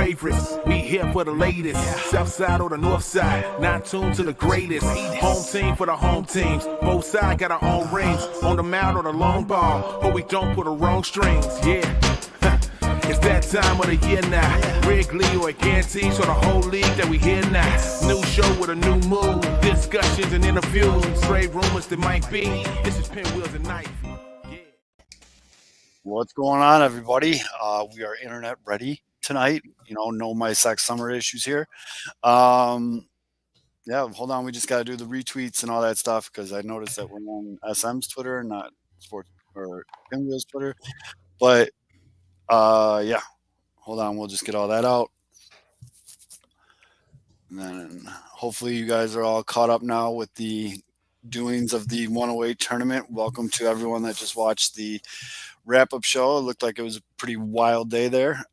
favorites. We here for the latest. South side or the north side. Not tuned to the greatest. Home team for the home teams. Both sides got our own rings. On the mound or the long ball. But we don't put the wrong strings. Yeah. It's that time of the year now. Wrigley or guarantee, so the whole league that we here now. New show with a new mood. Discussions and interviews. Straight rumors that might be. This is Pinwheels and Knife. Yeah. What's going on, everybody? We are internet ready tonight. No My Sox summer issues here. Yeah, hold on. We just got to do the retweets and all that stuff because I noticed that we're on SM's Twitter, not Sports or Pinwheels Twitter. But yeah, hold on. We'll just get all that out. And then hopefully you guys are all caught up now with the doings of the 108 tournament. Welcome to everyone that just watched the wrap-up show. It looked like it was a pretty wild day there.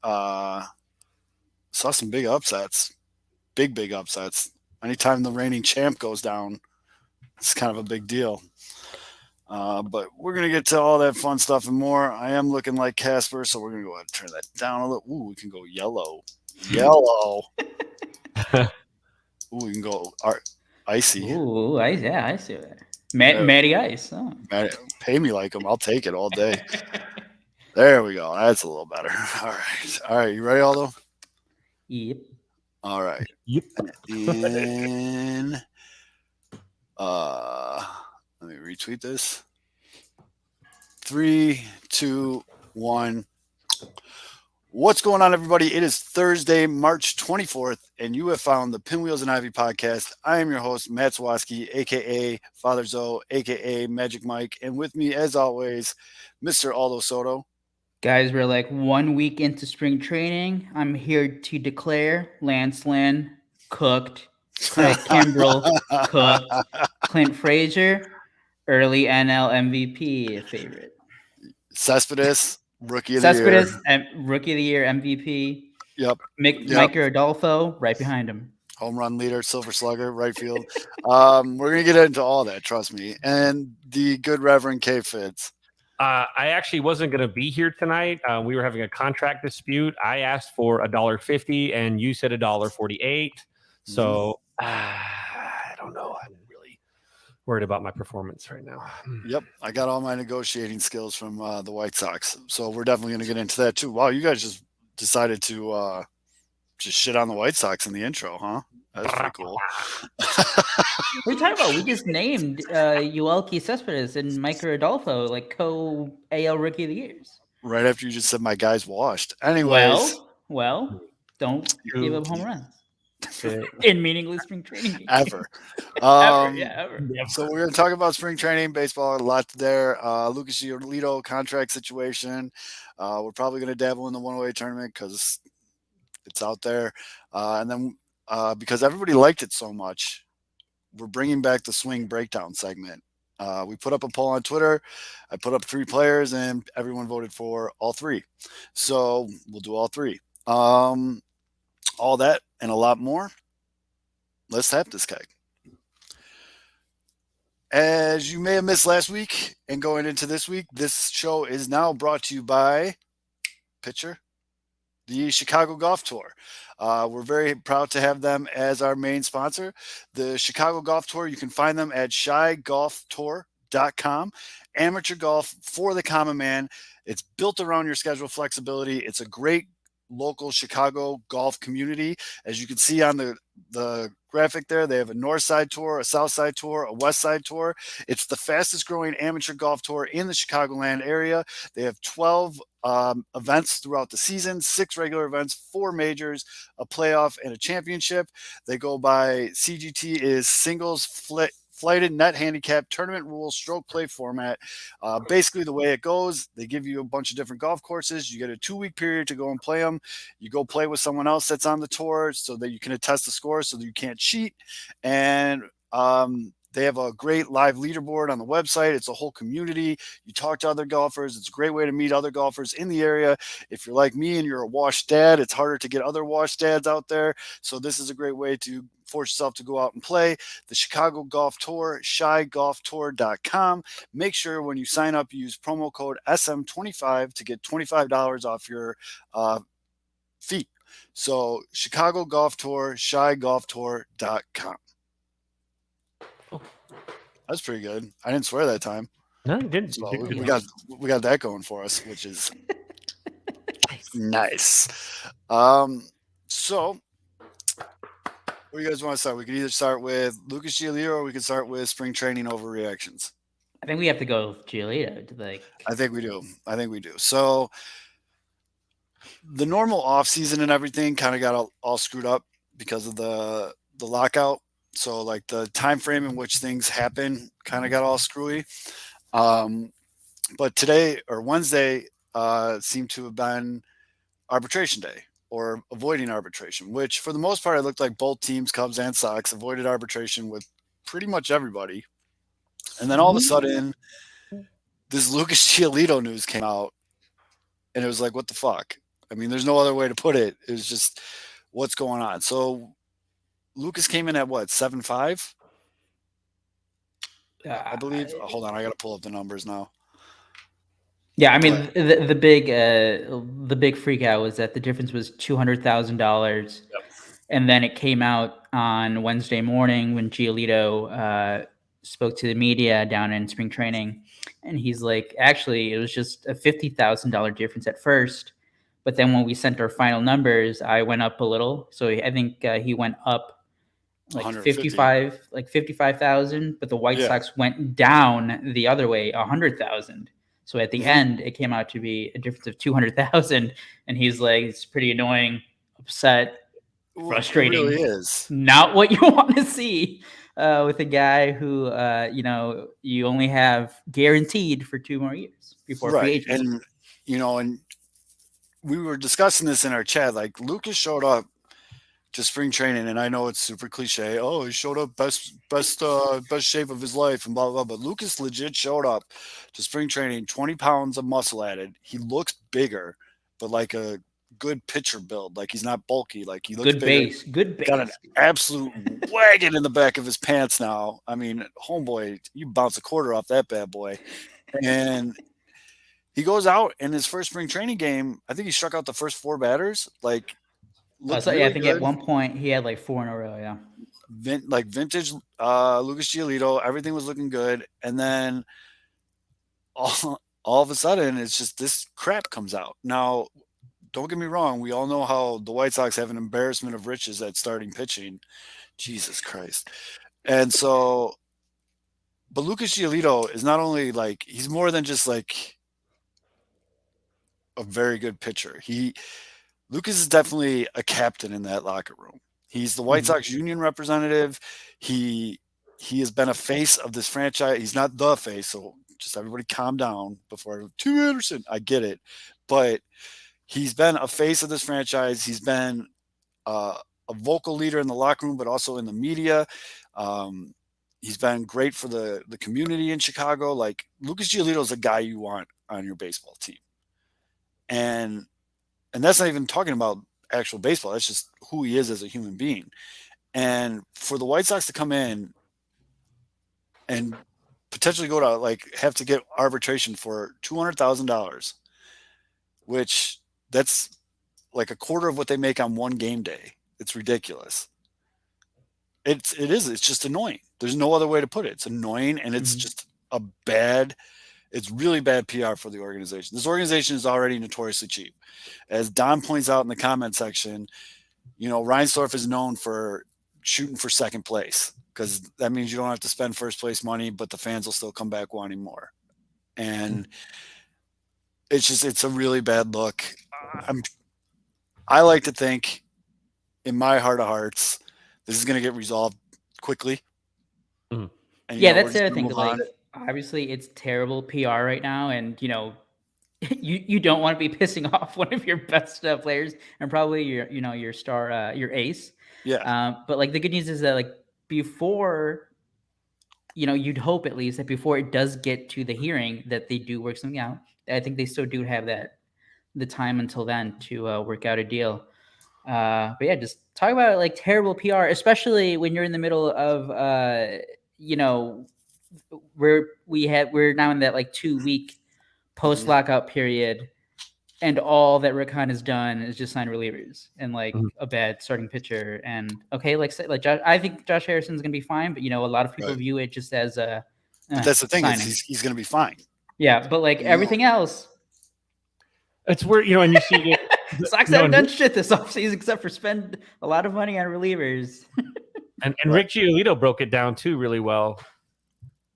Saw some big upsets. Big upsets. Anytime the reigning champ goes down, it's kind of a big deal. But we're going to get to all that fun stuff and more. I am looking like Casper, so we're going to go ahead and turn that down a little. Ooh, we can go yellow. Yellow. Ooh, we can go icy. Ooh, ice. Yeah, I see that. Matty Ice. Oh. Pay me like him. I'll take it all day. There we go. That's a little better. All right. You ready, Aldo? Yep. All right. Yep. And let me retweet this. 3, 2, 1. What's going on, everybody? It is Thursday, March 24th, and you have found the Pinwheels and Ivy podcast. I am your host, Matt Swaski, a.k.a. Father Zoe, a.k.a. Magic Mike, and with me, as always, Mr. Aldo Soto. Guys, we're like 1 week into spring training. I'm here to declare Lance Lynn cooked, Craig Kimbrell cooked, Clint Frazier, early NL MVP favorite. Cespedes, Rookie of the Year. Rookie of the Year MVP. Yep. Mike Rodolfo right behind him. Home run leader, Silver Slugger, right field. We're going to get into all that, trust me. And the good Reverend K. Fitz. I actually wasn't going to be here tonight. We were having a contract dispute. I asked for $1.50 and you said $1.48. So I don't know. I'm really worried about my performance right now. Yep. I got all my negotiating skills from the White Sox. So we're definitely going to get into that too. Wow, you guys just decided to just shit on the White Sox in the intro, huh? That's pretty cool. What are you talking about? We just named Yoelqui Cespedes and Mike Rodolfo like co-AL Rookie of the Years. Right after you just said my guy's washed. Anyways. Well, don't give up home runs in meaningless spring training games. Ever. Ever. So we're going to talk about spring training, baseball, a lot there. Lucas Giolito contract situation. We're probably going to dabble in the 108 tournament because it's out there. And then because everybody liked it so much, we're bringing back the swing breakdown segment. We put up a poll on Twitter. I put up 3 players, and everyone voted for all 3. So we'll do all 3. All that and a lot more. Let's tap this keg. As you may have missed last week and going into this week, this show is now brought to you by the Chicago Golf Tour. We're very proud to have them as our main sponsor. The Chicago Golf Tour, you can find them at chigolftour.com. Amateur golf for the common man. It's built around your schedule flexibility. It's a great local Chicago golf community. As you can see on the graphic there, they have a north side tour, a south side tour, a west side tour. It's the fastest growing amateur golf tour in the Chicagoland area. They have 12 events throughout the season, 6 regular events, 4 majors, a playoff, and a championship. They go by CGT is singles, flighted net handicap tournament rules, stroke play format. Basically the way it goes, they give you a bunch of different golf courses. You get a 2-week period to go and play them. You go play with someone else that's on the tour so that you can attest the score so that you can't cheat. And they have a great live leaderboard on the website. It's a whole community. You talk to other golfers. It's a great way to meet other golfers in the area. If you're like me and you're a washed dad, it's harder to get other washed dads out there. So this is a great way to force yourself to go out and play. The Chicago Golf Tour, chigolftour.com. Make sure when you sign up, you use promo code SM25 to get $25 off your fee. So Chicago Golf Tour, shygolftour.com. That's pretty good. I didn't swear that time. No, you didn't. So You did we good. got that going for us, which is nice. So where do you guys want to start? We could either start with Lucas Giolito or we could start with spring training overreactions. I think we have to go with Giolito to I think we do. So the normal off season and everything kind of got all screwed up because of the lockout. So like the time frame in which things happen kind of got all screwy. But today or Wednesday seemed to have been arbitration day or avoiding arbitration, which for the most part it looked like both teams, Cubs and Sox, avoided arbitration with pretty much everybody. And then all of a sudden, this Lucas Giolito news came out, and it was like, what the fuck? I mean, there's no other way to put it. It was just, what's going on? So Lucas came in at what, 7.5? I believe. Hold on, I got to pull up the numbers now. Yeah, I mean the big freak out was that the difference was $200,000, and then it came out on Wednesday morning when Giolito spoke to the media down in spring training, and he's like, actually, it was just a $50,000 difference at first, but then when we sent our final numbers, I went up a little, so I think he went up like 55,000, but the White Sox went down the other way, 100,000. So at the end, it came out to be a difference of 200,000, and he's like, it's pretty annoying, upset, frustrating. It really is not what you want to see with a guy who you only have guaranteed for 2 more years before free agency. And and we were discussing this in our chat. Like Lucas showed up to spring training, and I know it's super cliche. Oh, he showed up best shape of his life and blah blah blah. But Lucas legit showed up to spring training, 20 pounds of muscle added. He looks bigger, but like a good pitcher build. Like he's not bulky. Like he looks good bigger. Base. Good base. Got an absolute wagon in the back of his pants now. I mean, homeboy, you bounce a quarter off that bad boy. And he goes out in his first spring training game. I think he struck out the first 4 batters. Like, really I think at one point he had like 4 in a row. Yeah, vintage Lucas Giolito. Everything was looking good, and then all of a sudden, it's just this crap comes out. Now, don't get me wrong. We all know how the White Sox have an embarrassment of riches at starting pitching. Jesus Christ. And so, but Lucas Giolito is not only like, he's more than just like a very good pitcher. Lucas is definitely a captain in that locker room. He's the White Sox union representative. He has been a face of this franchise. He's not the face, so just everybody calm down before Tim Anderson. I get it. But he's been a face of this franchise. He's been a vocal leader in the locker room, but also in the media. He's been great for the community in Chicago. Like, Lucas Giolito is a guy you want on your baseball team. And that's not even talking about actual baseball. That's just who he is as a human being. And for the White Sox to come in and potentially go to have to get arbitration for $200,000, which that's like a quarter of what they make on one game day. It's ridiculous. It's just annoying. There's no other way to put it. It's annoying, and it's just it's really bad PR for the organization. This organization is already notoriously cheap. As Don points out in the comment section, Reinsdorf is known for shooting for second place because that means you don't have to spend first place money, but the fans will still come back wanting more. And it's a really bad look. I like to think, in my heart of hearts, this is going to get resolved quickly. And, that's the other thing. Obviously, it's terrible PR right now, and you don't want to be pissing off one of your best players, and probably your star, your ace. Yeah. But the good news is that before, you'd hope at least that before it does get to the hearing that they do work something out. I think they still do have the time until then to work out a deal. But yeah, just talk about terrible PR, especially when you're in the middle of we're now in that 2-week post lockout period, and all that Rick Hahn has done is just sign relievers and like Mhm. a bad starting pitcher. And okay, like Josh, I think Josh Harrison's gonna be fine, but you know, a lot of people Right. view it just as a But that's the thing signing. is he's going to be fine. Yeah, but like You know. everything else, It's weird, you know, and you see it. Sox No, haven't and- done shit this offseason except for spend a lot of money on relievers. And Rick Giolito broke it down too really well,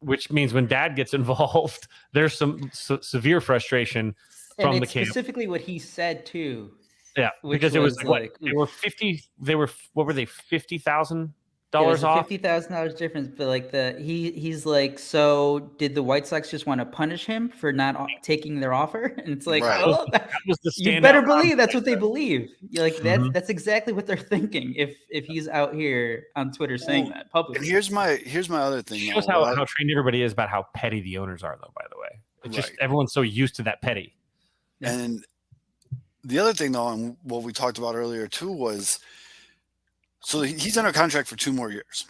which means when Dad gets involved, there's some severe frustration And from the it's camp. specifically what he said too. Yeah, which because it was was like like, they were 50. They were what were they $50,000 There's a off? $50,000 difference, but like he's like, so did the White Sox just want to punish him for not taking their offer? And it's like, Right. oh, That was the you standout better comment believe that's right what they there. believe. You're like Mhm. that's exactly what they're thinking. If he's out here on Twitter saying that And publicly. here's my other thing. Shows though. how trained everybody is about how petty the owners are, though. By the way, it's just Right. everyone's so used to that petty. Yeah. And the other thing, though, and what we talked about earlier too, was so he's under contract for 2 more years.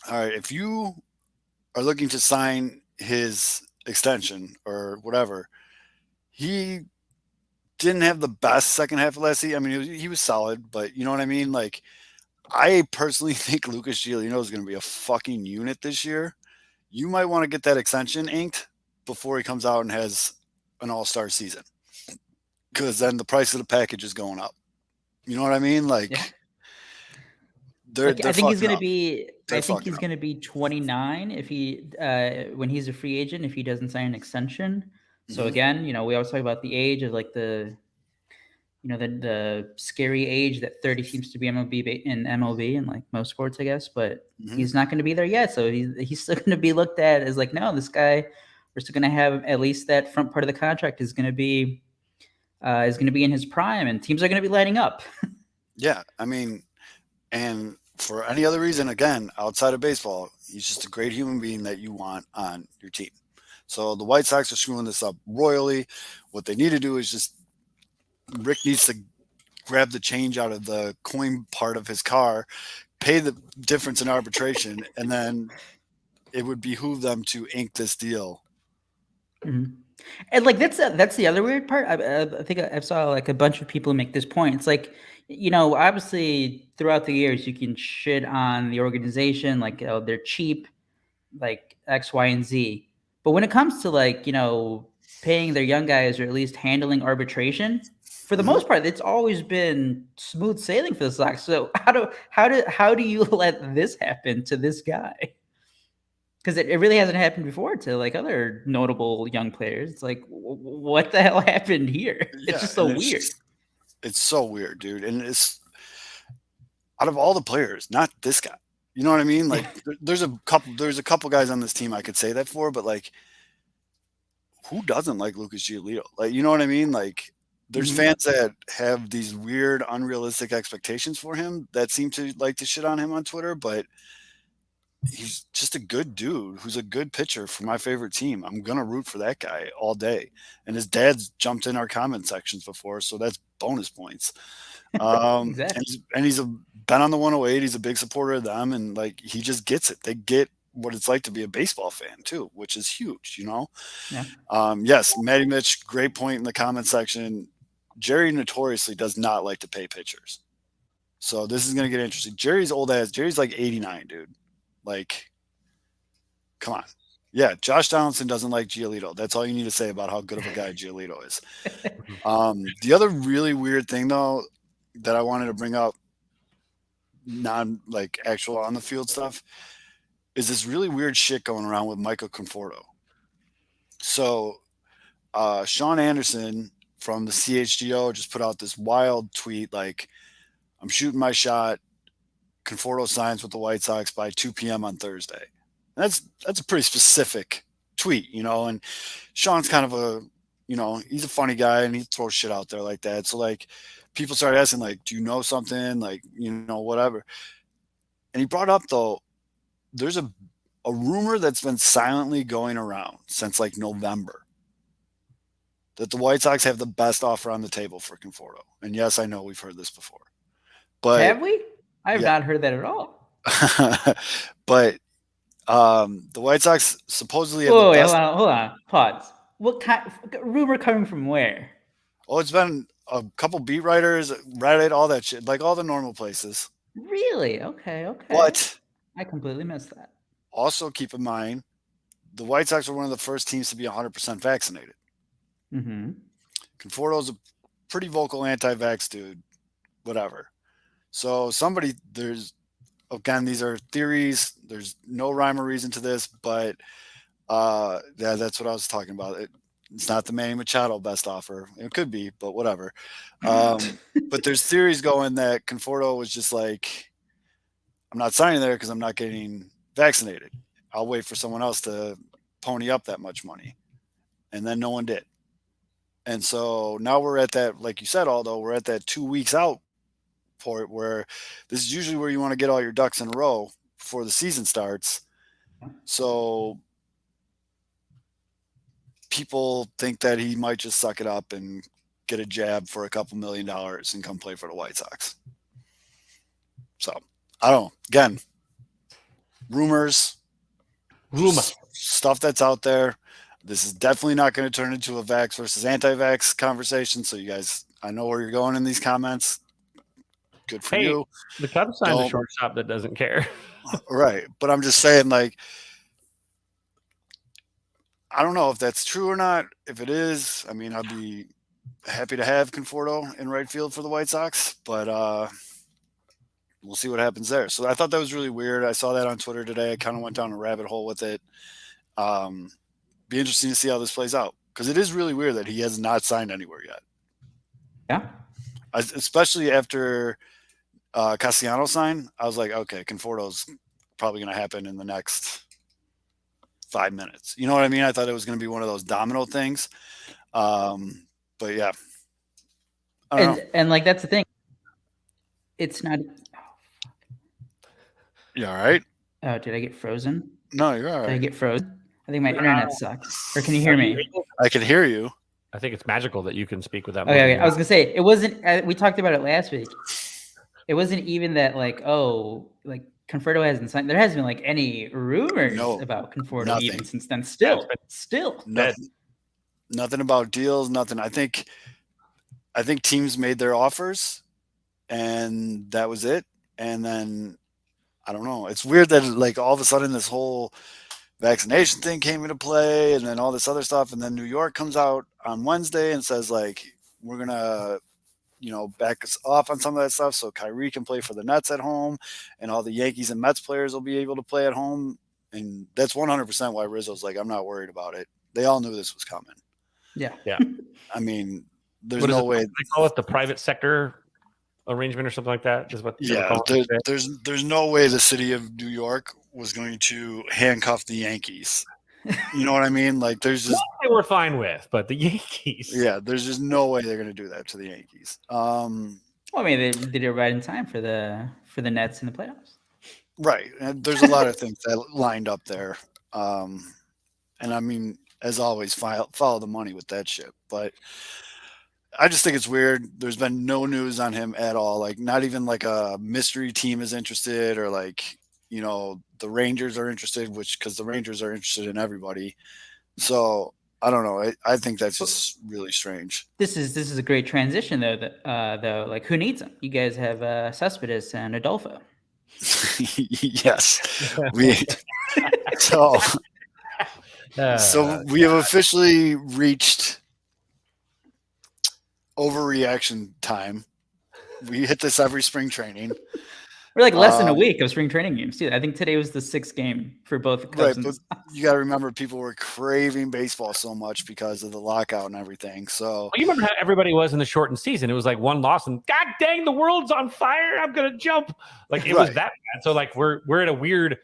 All right, if you are looking to sign his extension or whatever, he didn't have the best second half of last season. I mean, he was solid, but you know what I mean? Like, I personally think Lucas Giolito is going to be a fucking unit this year. You might want to get that extension inked before he comes out and has an all-star season, because then the price of the package is going up. You know what I mean? Like, Yeah. they're I think he's fucking gonna up. be. They're I think fucking he's up. gonna be 29 if he when he's a free agent if he doesn't sign an extension. So Mhm. again, you know, we always talk about the age of like the scary age that 30 seems to be in MLB and like most sports, I guess. But Mhm. he's not going to be there yet, so he's still going to be looked at as like, no, this guy. We're still going to have at least that front part of the contract is going to be in his prime, and teams are going to be lighting up. Yeah, I mean, and for any other reason, again, outside of baseball, he's just a great human being that you want on your team. So the White Sox are screwing this up royally. What they need to do is just Rick needs to grab the change out of the coin part of his car, pay the difference in arbitration, and then it would behoove them to ink this deal. Mm-hmm. And like that's the other weird part. I think I saw like a bunch of people make this point. It's like, you know, obviously throughout the years you can shit on the organization, like, oh, they're cheap, like X, Y, and Z. But when it comes to like, you know, paying their young guys or at least handling arbitration, for the Mhm. most part, it's always been smooth sailing for the Sox. So how do you let this happen to this guy? Because it really hasn't happened before to like other notable young players. It's like, what the hell happened here? Yeah, It's just so and weird. It's so weird, dude. And it's out of all the players, not this guy. You know what I mean? Like, there's a couple guys on this team I could say that for, but like, who doesn't like Lucas Giolito? Like, you know what I mean? Like, there's Mhm. fans that have these weird, unrealistic expectations for him that seem to like to shit on him on Twitter, but he's just a good dude who's a good pitcher for my favorite team. I'm gonna root for that guy all day. And his dad's jumped in our comment sections before, so that's bonus points. Exactly. And he's been on the 108. He's a big supporter of them, and like, he just gets it. They get what it's like to be a baseball fan too, which is huge, you know. Yeah. Yes, Matty Mitch, great point in the comment section. Jerry notoriously does not like to pay pitchers, so this is gonna get interesting. Jerry's old ass. Jerry's like 89, dude. Like, come on. Yeah, Josh Donaldson doesn't like Giolito. That's all you need to say about how good of a guy Giolito is. The other really weird thing, though, that I wanted to bring up, non like actual on the field stuff, is this really weird shit going around with Michael Conforto. So, Sean Anderson from the CHGO just put out this wild tweet like, "I'm shooting my shot. Conforto signs with the White Sox by 2 p.m. on Thursday." That's a pretty specific tweet, you know. And Sean's kind of a, you know, he's a funny guy and he throws shit out there like that. So like, people started asking like, "Do you know something?" Like, you know, whatever. And he brought up, though, there's a rumor that's been silently going around since like November that the White Sox have the best offer on the table for Conforto. And yes, I know we've heard this before, but Have we? I have yeah. not heard that at all. But the White Sox supposedly have Whoa, the wait, best. hold on, pause. What kind rumor coming from where? Oh, it's been a couple beat writers, Reddit, all that shit, like all the normal places. Really? Okay. But I completely missed that. also keep in mind, the White Sox were one of the first teams to be 100% vaccinated. Mm-hmm. Conforto's a pretty vocal anti-vax dude, whatever. So again, these are theories. There's no rhyme or reason to this, but yeah, that's what I was talking about. It's not the Manny Machado best offer. It could be, but whatever. But there's theories going that Conforto was just like, I'm not signing there because I'm not getting vaccinated. I'll wait for someone else to pony up that much money. And then no one did. And so now we're at that, like you said, Aldo, we're at that 2 weeks out point where this is usually where you want to get all your ducks in a row before the season starts. So people think that he might just suck it up and get a jab for a couple $1 million and come play for the White Sox. So I don't know. Again, rumors, stuff that's out there. This is definitely not going to turn into a vax versus anti-vax conversation. So you guys, I know where you're going in these comments. Good for you. The Cubs signed a shortstop that doesn't care. Right. But I'm just saying, like, I don't know if that's true or not. If it is, I mean, I'd be happy to have Conforto in right field for the White Sox, but we'll see what happens there. So I thought that was really weird. I saw that on Twitter today. I kind of went down a rabbit hole with it. Be interesting to see how this plays out, because it is really weird that he has not signed anywhere yet. Yeah. Especially after Castellanos signed, I was like, okay, Conforto's probably going to happen in the next 5 minutes. You know what I mean? I thought it was going to be one of those domino things. But yeah. And like, that's the thing. It's not. You all right? Oh, did I get frozen? No, you're all right. Did I get frozen? I think my internet sucks. Or can you hear me? I can hear you. I think it's magical that you can speak without. Okay. I was gonna say, it wasn't. We talked about it last week. It wasn't even that, like, oh, like Conforto hasn't signed. There hasn't been like any rumors about Conforto even since then. Still, nothing about deals. Nothing. I think teams made their offers, and that was it. And then I don't know. It's weird that, like, all of a sudden this whole vaccination thing came into play, and then all this other stuff, and then New York comes out on Wednesday and says, like, we're gonna, back us off on some of that stuff so Kyrie can play for the Nets at home, and all the Yankees and Mets players will be able to play at home. And that's 100% why Rizzo's like, I'm not worried about it. They all knew this was coming. Yeah. I mean, there's no way. They call it the private sector arrangement or something like that. Is what? There's no way the city of New York was going to handcuff the Yankees. You know what I mean? Like, there's just they were fine with, but the Yankees. Yeah, there's just no way they're going to do that to the Yankees. Well, I mean, they did it right in time for the Nets in the playoffs. Right, and there's a lot of things that lined up there. And I mean, as always, follow the money with that shit. But I just think it's weird. There's been no news on him at all. Like, not even like a mystery team is interested, or like, the Rangers are interested, because the Rangers are interested in everybody. So I don't know. I think that's just really strange. This is a great transition, though. Though, like, who needs them? You guys have Cespedes and Adolfo. Yes, so we have officially reached overreaction time. We hit this every spring training. We're like less than a week of spring training games, too. I think today was the 6th game for both the Cubs. Right, but you got to remember, people were craving baseball so much because of the lockout and everything. So you remember how everybody was in the shortened season? It was like one loss, and God dang, the world's on fire! I'm gonna jump. Like, it was that bad. So, like, we're at a weird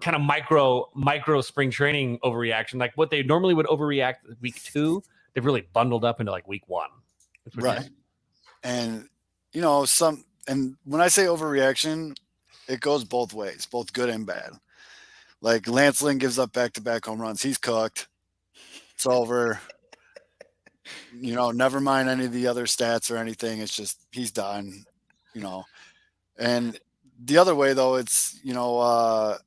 kind of micro spring training overreaction. Like, what they normally would overreact week 2, they've really bundled up into like week 1. Right, and And when I say overreaction, it goes both ways, both good and bad. Like, Lance Lynn gives up back-to-back home runs. He's cooked. It's over. Never mind any of the other stats or anything. It's just he's done. And the other way, though, it's, Micker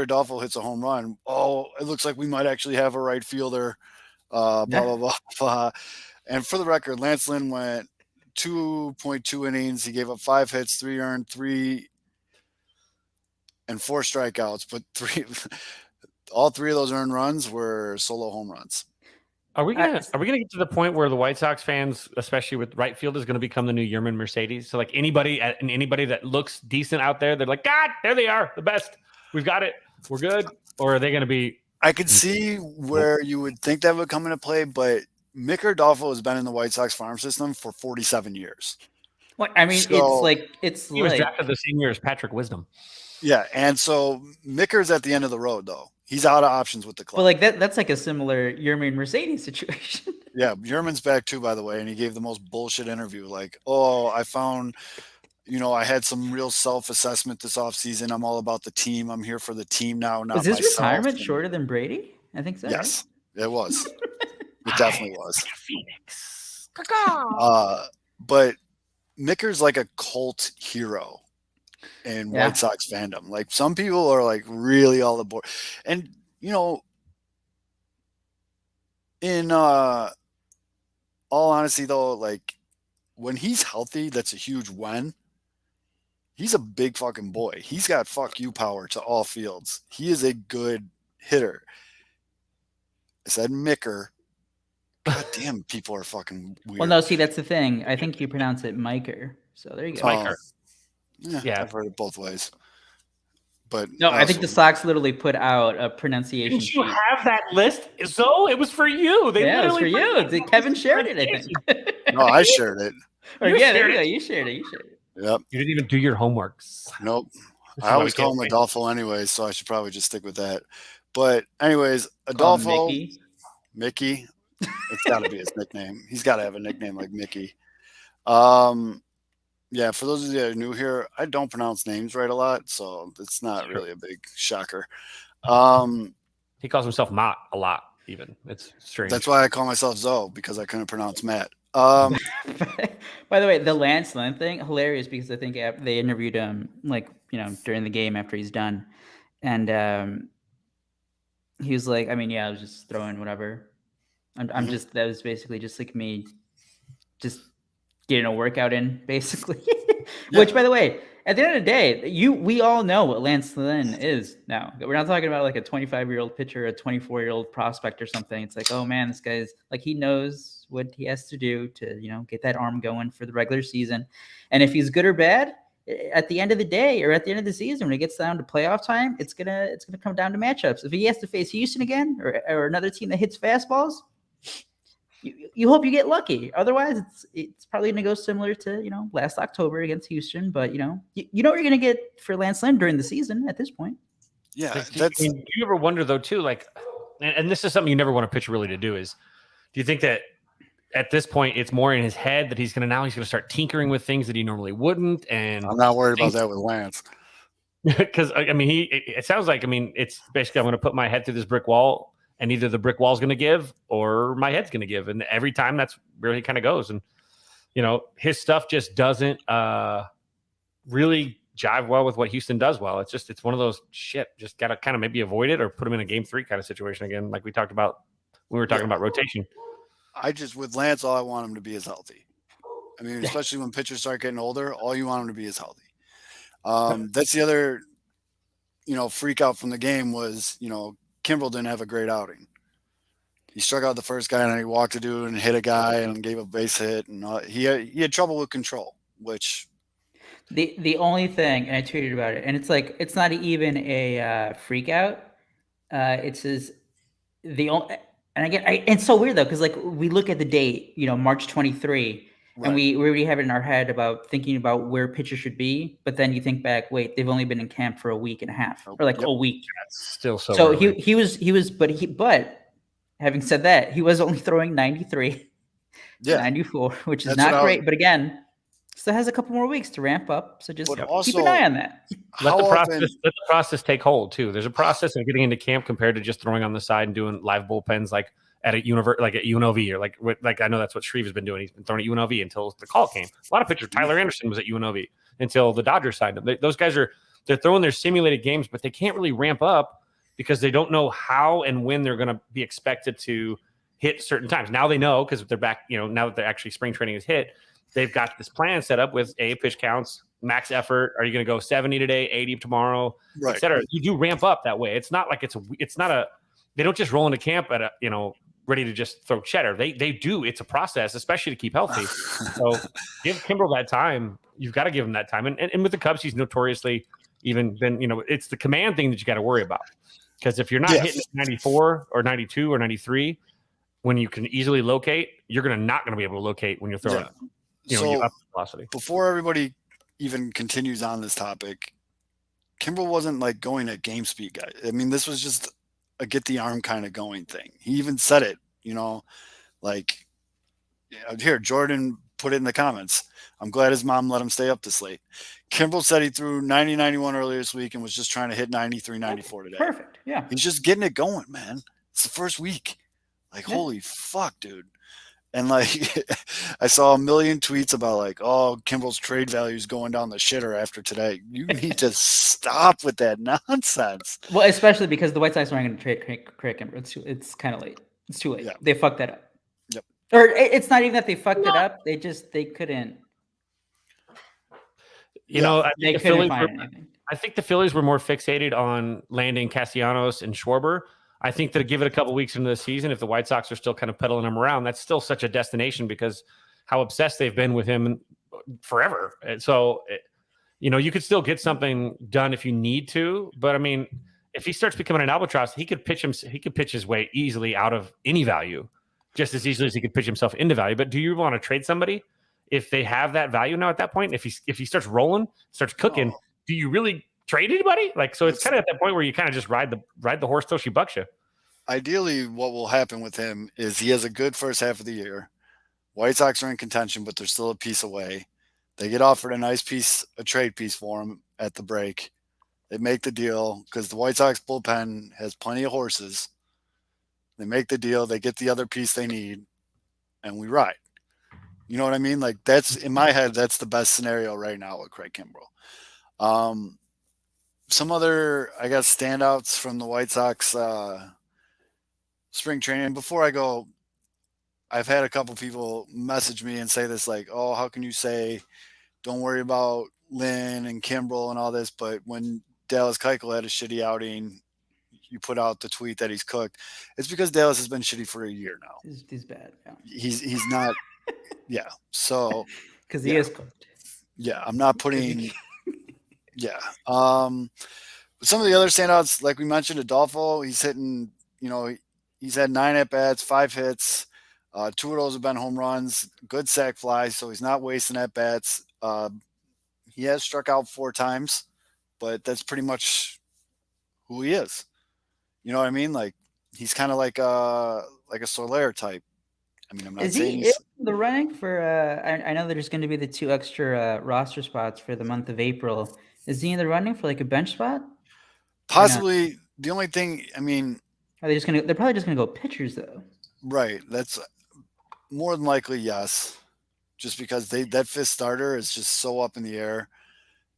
Adolfo hits a home run. Oh, it looks like we might actually have a right fielder. Blah, blah, blah, blah. And for the record, Lance Lynn went 2.2 innings. He gave up 5 hits, 3 earned, 3 and 4 strikeouts. But all 3 of those earned runs were solo home runs. Are we gonna get to the point where the White Sox fans, especially with right field, is gonna become the new Yerman Mercedes? So like anybody that looks decent out there, they're like, God, there they are, the best. We've got it. We're good. Or are they gonna be? I could see where you would think that would come into play, but Mick Adolfo has been in the White Sox farm system for 47 years. Well, I mean, So- He was drafted the same year as Patrick Wisdom. Yeah, and so Micker's at the end of the road, though. He's out of options with the club. but like that's like a similar Yerman Mercedes situation. Yeah, Yerman's back too, by the way, and he gave the most bullshit interview. Like, oh, I found, I had some real self-assessment this offseason. I'm all about the team. I'm here for the team now, not Was his myself. retirement And- shorter than Brady? I think so. Yes, it was. It definitely was. Phoenix. But Micker's like a cult hero in Yeah. White Sox fandom. Like some people are like really all aboard. And in all honesty though, like when he's healthy, that's a huge win. He's a big fucking boy. He's got fuck you power to all fields. He is a good hitter. I said Micker. God damn, people are fucking weird. Well, no, see, that's the thing. I think you pronounce it Miker. So there you go. Miker. Yeah, I've heard it both ways. But No, I think the Sox literally put out a pronunciation Didn't you sheet. have that list? So it was for you. They Yeah, it was for literally put you. Kevin shared it, I think. No, I shared it. Or You yeah, there shared you go. it. You shared it. You shared it. Yep. You didn't even do your homeworks. Nope. This I is always why we call him can't Adolfo anyways, so I should probably just stick with that. But anyways, Call him Adolfo, Mickey. Mickey. It's got to be his nickname. He's got to have a nickname like Mickey. Yeah, for those of you that are new here, I don't pronounce names right a lot, so it's not really a big shocker. He calls himself Mott a lot, even. It's strange. That's why I call myself Zoe, because I couldn't pronounce Matt. By the way, the Lance Lynn thing, hilarious because I think they interviewed him during the game after he's done, and he was like, I mean, yeah, I was just throwing whatever. I'm just that was basically just like me, just getting a workout in, basically. Which, by the way, at the end of the day, we all know what Lance Lynn is now. We're not talking about like a 25-year-old pitcher, a 24-year-old prospect or something. It's like, oh man, this guy's like, he knows what he has to do to, get that arm going for the regular season. And if he's good or bad, at the end of the day or at the end of the season, when it gets down to playoff time, it's gonna come down to matchups. If he has to face Houston again or another team that hits fastballs, you hope you get lucky. Otherwise, it's probably going to go similar to last October against Houston. But you know what you're going to get for Lance Lynn during the season at this point. Yeah, do you ever wonder though too, like, and this is something you never want a pitcher really to do is, do you think that at this point it's more in his head that he's going to start tinkering with things that he normally wouldn't? And I'm not worried about that with Lance. Because I mean, it sounds like, I mean, it's basically I'm going to put my head through this brick wall, and either the brick wall's going to give or my head's going to give, and every time that's where he kind of goes. And his stuff just doesn't really jive well with what Houston does well. It's one of those shit. Just got to kind of maybe avoid it or put him in a game 3 kind of situation again, like we talked about when we were talking about rotation. With Lance, all I want him to be is healthy. I mean, especially when pitchers start getting older, all you want him to be is healthy. That's the other, freak out from the game was, Kimbrel didn't have a great outing. He struck out the first guy and he walked a dude and hit a guy and gave a base hit. And he had trouble with control, which. The only thing, and I tweeted about it, and it's like, it's not even a freak out. It says and again, it's so weird though, because like we look at the date, March 23, right. And we already have it in our head about thinking about where pitchers should be, but then you think back, wait, they've only been in camp for a week and a half, or like a week. That's still so. So he was, but having said that, he was only throwing 93, 94, which is not great. But again, still has a couple more weeks to ramp up. So just keep an eye on that. Let the process take hold too. There's a process of getting into camp compared to just throwing on the side and doing live bullpens like at a like at UNLV, or like I know that's what Shreve has been doing. He's been throwing at UNLV until the call came. A lot of pitchers, Tyler Anderson was at UNLV until the Dodgers signed him. Those guys they're throwing their simulated games, but they can't really ramp up because they don't know how and when they're going to be expected to hit certain times. Now they know because they're back, now that they're actually spring training is hit, they've got this plan set up with pitch counts, max effort. Are you going to go 70 today, 80 tomorrow, Right. et cetera? You do ramp up that way. It's not like they don't just roll into camp at ready to just throw cheddar. They do. It's a process, especially to keep healthy. So give Kimbrel that time. You've got to give him that time. And with the Cubs, he's notoriously even been, it's the command thing that you got to worry about. Because if you're not hitting 94 or 92 or 93, when you can easily locate, you're not going to be able to locate when you're throwing, you up velocity. Before everybody even continues on this topic, Kimbrel wasn't like going at game speed, guys. I mean, this was just a get the arm kind of going thing. He even said it, like here, Jordan put it in the comments. I'm glad his mom let him stay up this late. Kimbrel said he threw 90, 91 earlier this week and was just trying to hit 93, 94 today. Perfect. Yeah. He's just getting it going, man. It's the first week. Like, holy fuck, dude. And like, I saw a million tweets about like, oh, Kimbrel's trade value is going down the shitter after today. You need to stop with that nonsense. Well, especially because the White Sox aren't going to trade Craig Kimbrel. It's kind of late. It's too late. Yeah. They fucked that up. Yep. Or it's not even that they fucked it up. They couldn't. I think couldn't find anything. I think the Phillies were more fixated on landing Castellanos and Schwarber. I think that give it a couple weeks into the season, if the White Sox are still kind of peddling him around, that's still such a destination because how obsessed they've been with him forever. And so, you could still get something done if you need to. But I mean, if he starts becoming an albatross, he could pitch his way easily out of any value, just as easily as he could pitch himself into value. But do you want to trade somebody if they have that value now at that point? If he starts rolling, starts cooking, do you really trade anybody? Like, so it's kind of at that point where you kind of just ride the horse till she bucks you. Ideally, what will happen with him is he has a good first half of the year. White Sox are in contention, but they're still a piece away. They get offered a trade piece for him at the break. They make the deal because the White Sox bullpen has plenty of horses. They make the deal. They get the other piece they need, and we ride. You know what I mean? Like, that's in my head, that's the best scenario right now with Craig Kimbrel. Some other, I guess, standouts from the White Sox spring training. Before I go, I've had a couple people message me and say this, like, oh, how can you say don't worry about Lynn and Kimbrel and all this, but when Dallas Keuchel had a shitty outing, you put out the tweet that he's cooked. It's because Dallas has been shitty for a year now. He's bad. Yeah. He's not. Yeah. So because he is cooked. Yeah, I'm not putting. Yeah. Some of the other standouts, like we mentioned, Adolfo, he's hitting. He's had 9 at-bats, 5 hits. 2 of those have been home runs. Good sac fly, so he's not wasting at-bats. He has struck out 4 times, but that's pretty much who he is. You know what I mean? Like, he's kind of like a Soler type. I mean, I'm not saying he's in the running for. I know there's going to be the 2 extra roster spots for the month of April. Is he in the running for like a bench spot? Possibly. The only thing, I mean, they're probably just gonna go pitchers though. Right. That's more than likely yes. Just because that 5th starter is just so up in the air.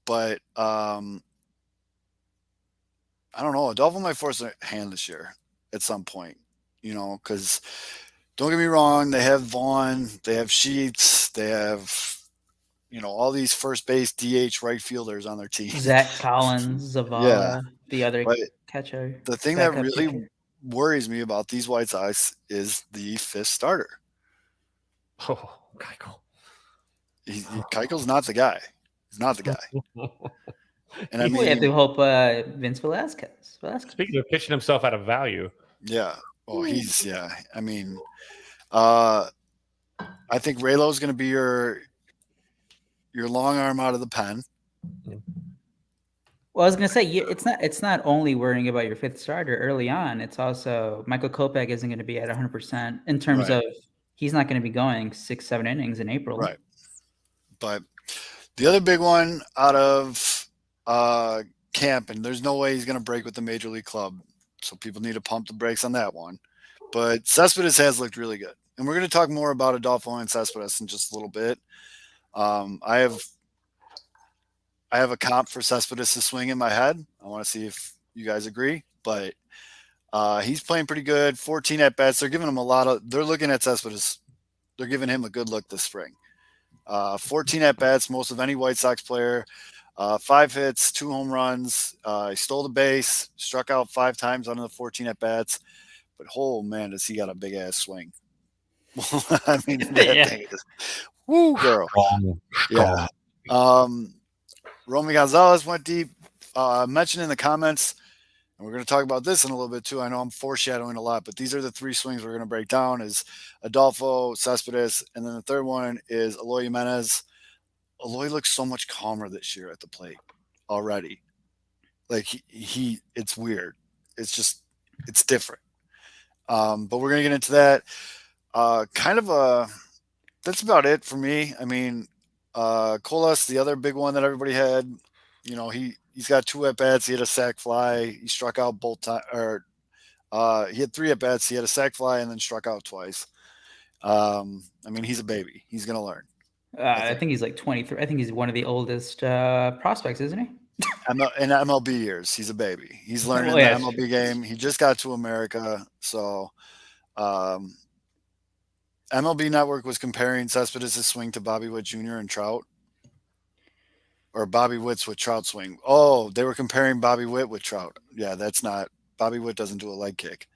But I don't know. Adolfo might force a hand this year at some point. Because don't get me wrong, they have Vaughn, they have Sheets, they have all these first base DH right fielders on their team. Zach Collins, Zavala, the other catcher. The thing that really worries me about these White Sox is the 5th starter. Oh, Keuchel. Keuchel's not the guy. He's not the guy. And I mean, we have to hope Vince Velasquez. Speaking of pitching himself out of value. Yeah. Oh, he's I mean, I think Raylo's going to be your long arm out of the pen. Well, I was going to say it's not only worrying about your 5th starter early on. It's also Michael Kopech isn't going to be at 100% in terms of he's not going to be going 6-7 innings in April. Right. But the other big one out of camp, and there's no way he's going to break with the major league club, so people need to pump the brakes on that one. But Cespedes has looked really good, and we're going to talk more about Adolfo and Cespedes in just a little bit. I have a comp for Cespedes to swing in my head. I want to see if you guys agree, but He's playing pretty good. 14 at bats. They're giving him a lot of. They're looking at Cespedes. They're giving him a good look this spring. 14 at bats, most of any White Sox player. 5 hits, 2 home runs. He stole the base, struck out 5 times on the 14 at bats. But oh man, does he got a big ass swing? I mean, that thing is woo, girl. Yeah. Romy Gonzalez went deep. Mentioned in the comments, and we're going to talk about this in a little bit too. I know I'm foreshadowing a lot, but these are the 3 swings we're going to break down: is Adolfo, Cespedes, and then the third one is Eloy Jimenez. Eloy looks so much calmer this year at the plate already. Like he it's weird. It's just it's different. But we're going to get into that. That's about it for me. I mean, Colas, the other big one that everybody had, you know, he's got 2 at bats. He had a sac fly. He struck out both times, or he had 3 at bats. He had a sac fly and then struck out twice. I mean, he's a baby. He's gonna learn. I think he's like 23. I think he's one of the oldest prospects, isn't he? In MLB years, he's a baby. He's learning the MLB game. He just got to America, so MLB Network was comparing Cespedes' swing to Bobby Witt Jr. and Trout, or Bobby Witt's with Trout swing. Oh, they were comparing Bobby Witt with Trout. Yeah, that's not. Bobby Witt doesn't do a leg kick.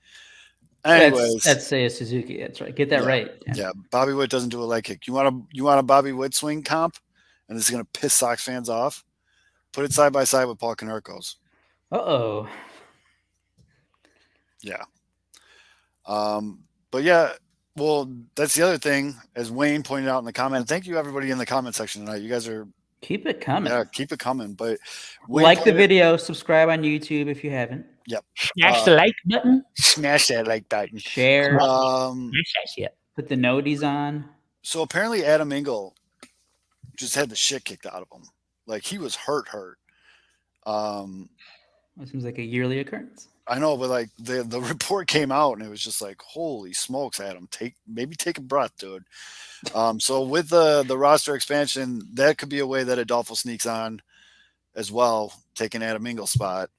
Anyways, that's Seiya Suzuki. That's right. Get that right. Yeah, Bobby Witt doesn't do a leg kick. You want a Bobby Witt swing comp, and this is going to piss Sox fans off? Put it side by side with Paul Konerko's. Uh-oh. Yeah. But yeah, well, that's the other thing, as Wayne pointed out in the comment. Thank you, everybody in the comment section tonight. You guys are keep it coming. Yeah, keep it coming. But like the video, subscribe on YouTube if you haven't. Yep. Smash the like button. Smash that like button. Share. Put the noties on. So apparently Adam Engel just had the shit kicked out of him. Like he was hurt. It seems like a yearly occurrence. I know, but like the report came out and it was just like, holy smokes, Adam, take a breath, dude. So with the roster expansion, that could be a way that Adolfo sneaks on as well, taking Adam Engel's spot.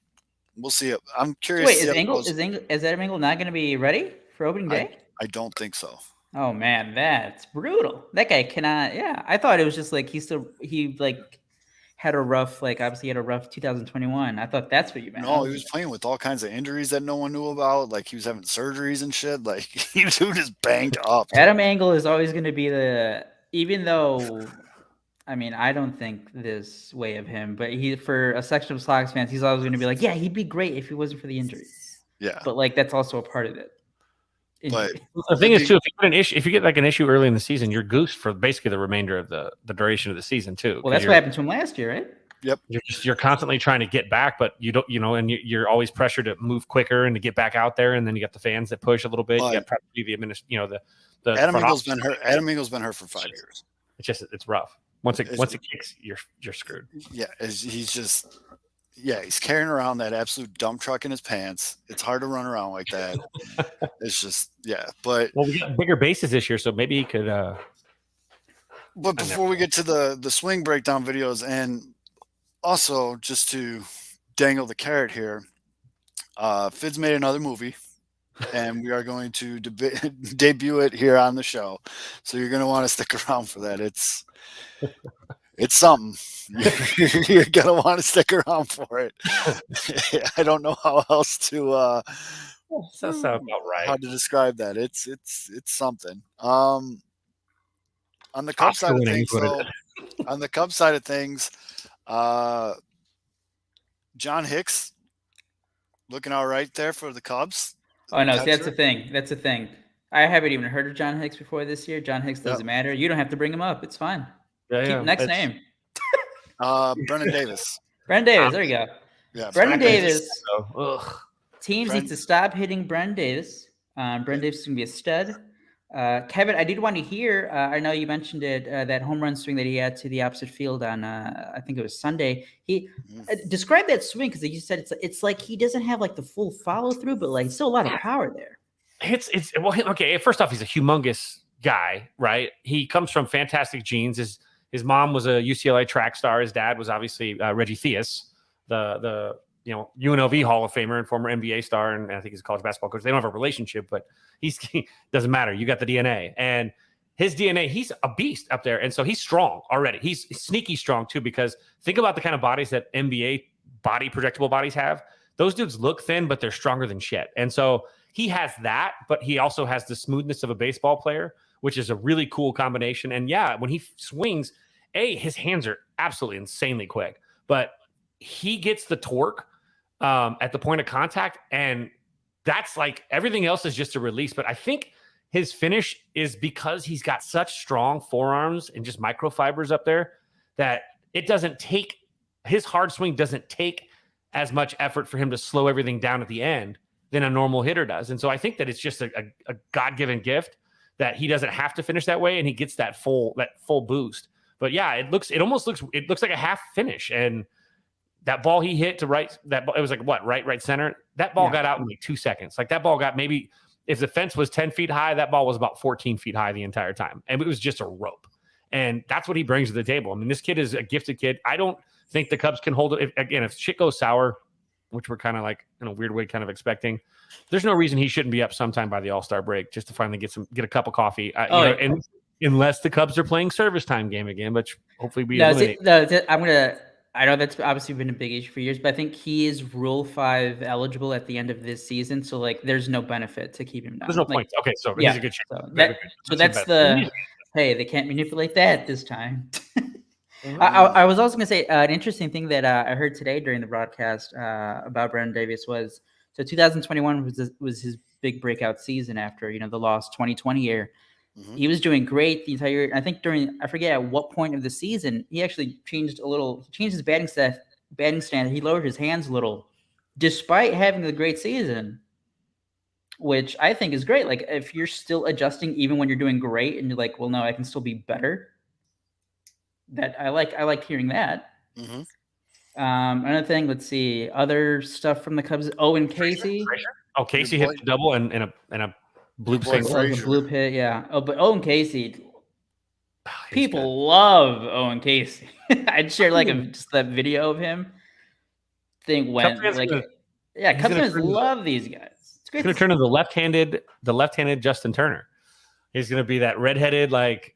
We'll see it. I'm curious. Wait, is Adam Engel not going to be ready for opening day? I don't think so. Oh man, that's brutal. That guy cannot. Yeah, I thought it was just like he had a rough, obviously had a rough 2021. I thought that's what you meant. No, he was playing with all kinds of injuries that no one knew about. Like he was having surgeries and shit. Like he was just banged up. Adam Engel is always going to be even though, I mean, I don't think this way of him, but for a section of Sox fans, he's always going to be like, yeah, he'd be great if he wasn't for the injury. Yeah. But that's also a part of it. But the thing is, too, if you get like an issue early in the season, you're goosed for basically the remainder of the duration of the season too. Well, that's what happened to him last year, right? Yep. You're constantly trying to get back, but you don't, and you're always pressured to move quicker and to get back out there. And then you got the fans that push a little bit. You got probably the Adam Engel's been hurt. Adam Engel's been hurt for 5 years. It's rough. Once it kicks, you're screwed. Yeah, he's carrying around that absolute dump truck in his pants. It's hard to run around like that. It's just, but we got bigger bases this year, so maybe he could. But before we get to the swing breakdown videos, and also just to dangle the carrot here, Fid's made another movie, and we are going to debut it here on the show. So you're going to want to stick around for that. It's something. You're gonna want to stick around for it. I don't know how else to that sounds about right. How to describe that. It's something. On the Cubs side of things, on the Cubs side of things, John Hicks looking all right there for the Cubs. Oh no, that's the thing. That's the thing. I haven't even heard of John Hicks before this year. John Hicks doesn't matter. You don't have to bring him up. It's fine. Next name. Brennan Davis. Brennan Davis. There you go. Yeah, Brennan Davis. Teams need to stop hitting Brennan Davis. Brennan Davis is going to be a stud. Kevin, I did want to hear, I know you mentioned it, that home run swing that he had to the opposite field on, I think it was Sunday. He described that swing because you said it's like he doesn't have the full follow through, but still a lot of power there. Okay. First off, he's a humongous guy, right? He comes from fantastic genes. His mom was a UCLA track star. His dad was obviously Reggie Theus, the UNLV Hall of Famer and former NBA star, and I think he's a college basketball coach. They don't have a relationship, but he doesn't matter. You got the DNA, and his DNA, he's a beast up there, and so he's strong already. He's sneaky strong too, because think about the kind of bodies that NBA projectable bodies have. Those dudes look thin, but they're stronger than shit, and so he has that, but he also has the smoothness of a baseball player, which is a really cool combination. And yeah, when he swings, his hands are absolutely insanely quick, but he gets the torque at the point of contact, and that's like everything else is just a release. But I think his finish is because he's got such strong forearms and just microfibers up there that it doesn't take his hard swing doesn't take as much effort for him to slow everything down at the end than a normal hitter does. And so I think that it's just a God-given gift that he doesn't have to finish that way, and he gets that full boost. But yeah, it looks like a half finish. And that ball he hit to right, it was like what, right center. That ball got out in like 2 seconds. Like that ball got maybe, if the fence was 10 feet high, that ball was about 14 feet high the entire time. And it was just a rope. And that's what he brings to the table. I mean, this kid is a gifted kid. I don't think the Cubs can hold it. If shit goes sour, which we're kind of like in a weird way kind of expecting, there's no reason he shouldn't be up sometime by the All-Star break just to finally get a cup of coffee. And unless the Cubs are playing service time game again, which hopefully we eliminate. I know that's obviously been a big issue for years, but I think he is Rule 5 eligible at the end of this season. So like, there's no benefit to keep him down. There's no point. Okay, so he's a good chance. So that's hey, they can't manipulate that this time. I was also going to say an interesting thing that I heard today during the broadcast about Brandon Davis was, so 2021 was his big breakout season after, the lost 2020 year. Mm-hmm. He was doing great the entire, I think I forget at what point of the season, he actually changed his batting stand. He lowered his hands a little despite having a great season, which I think is great. Like if you're still adjusting, even when you're doing great and you're like, well, no, I can still be better. That I like hearing that. Mm-hmm. Another thing, let's see, other stuff from the Cubs. Owen Casey. Casey hit the double and a bloop single. Bloop hit, yeah. Oh, but Owen Casey, people love Owen Casey. I'd share just that video of him. Thing went Cubs fans love these guys. It's great. He's going to turn into the left-handed Justin Turner. He's going to be that redheaded,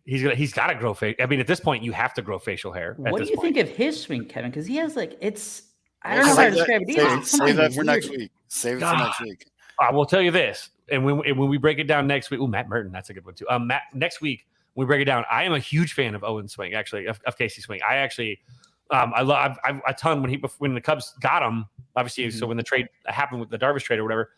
he's got to grow face. I mean, at this point, you have to grow facial hair. What do you think of his swing, Kevin? Because he has I don't know how to describe it. Save that for next week. Save it for next week. I will tell you this, and when we break it down next week, Matt Merton, that's a good one too. Next week when we break it down, I am a huge fan of Owen's swing, actually, of Casey's swing. I actually, I love a ton when the Cubs got him, obviously. Mm-hmm. So when the trade happened with the Darvish trade or whatever,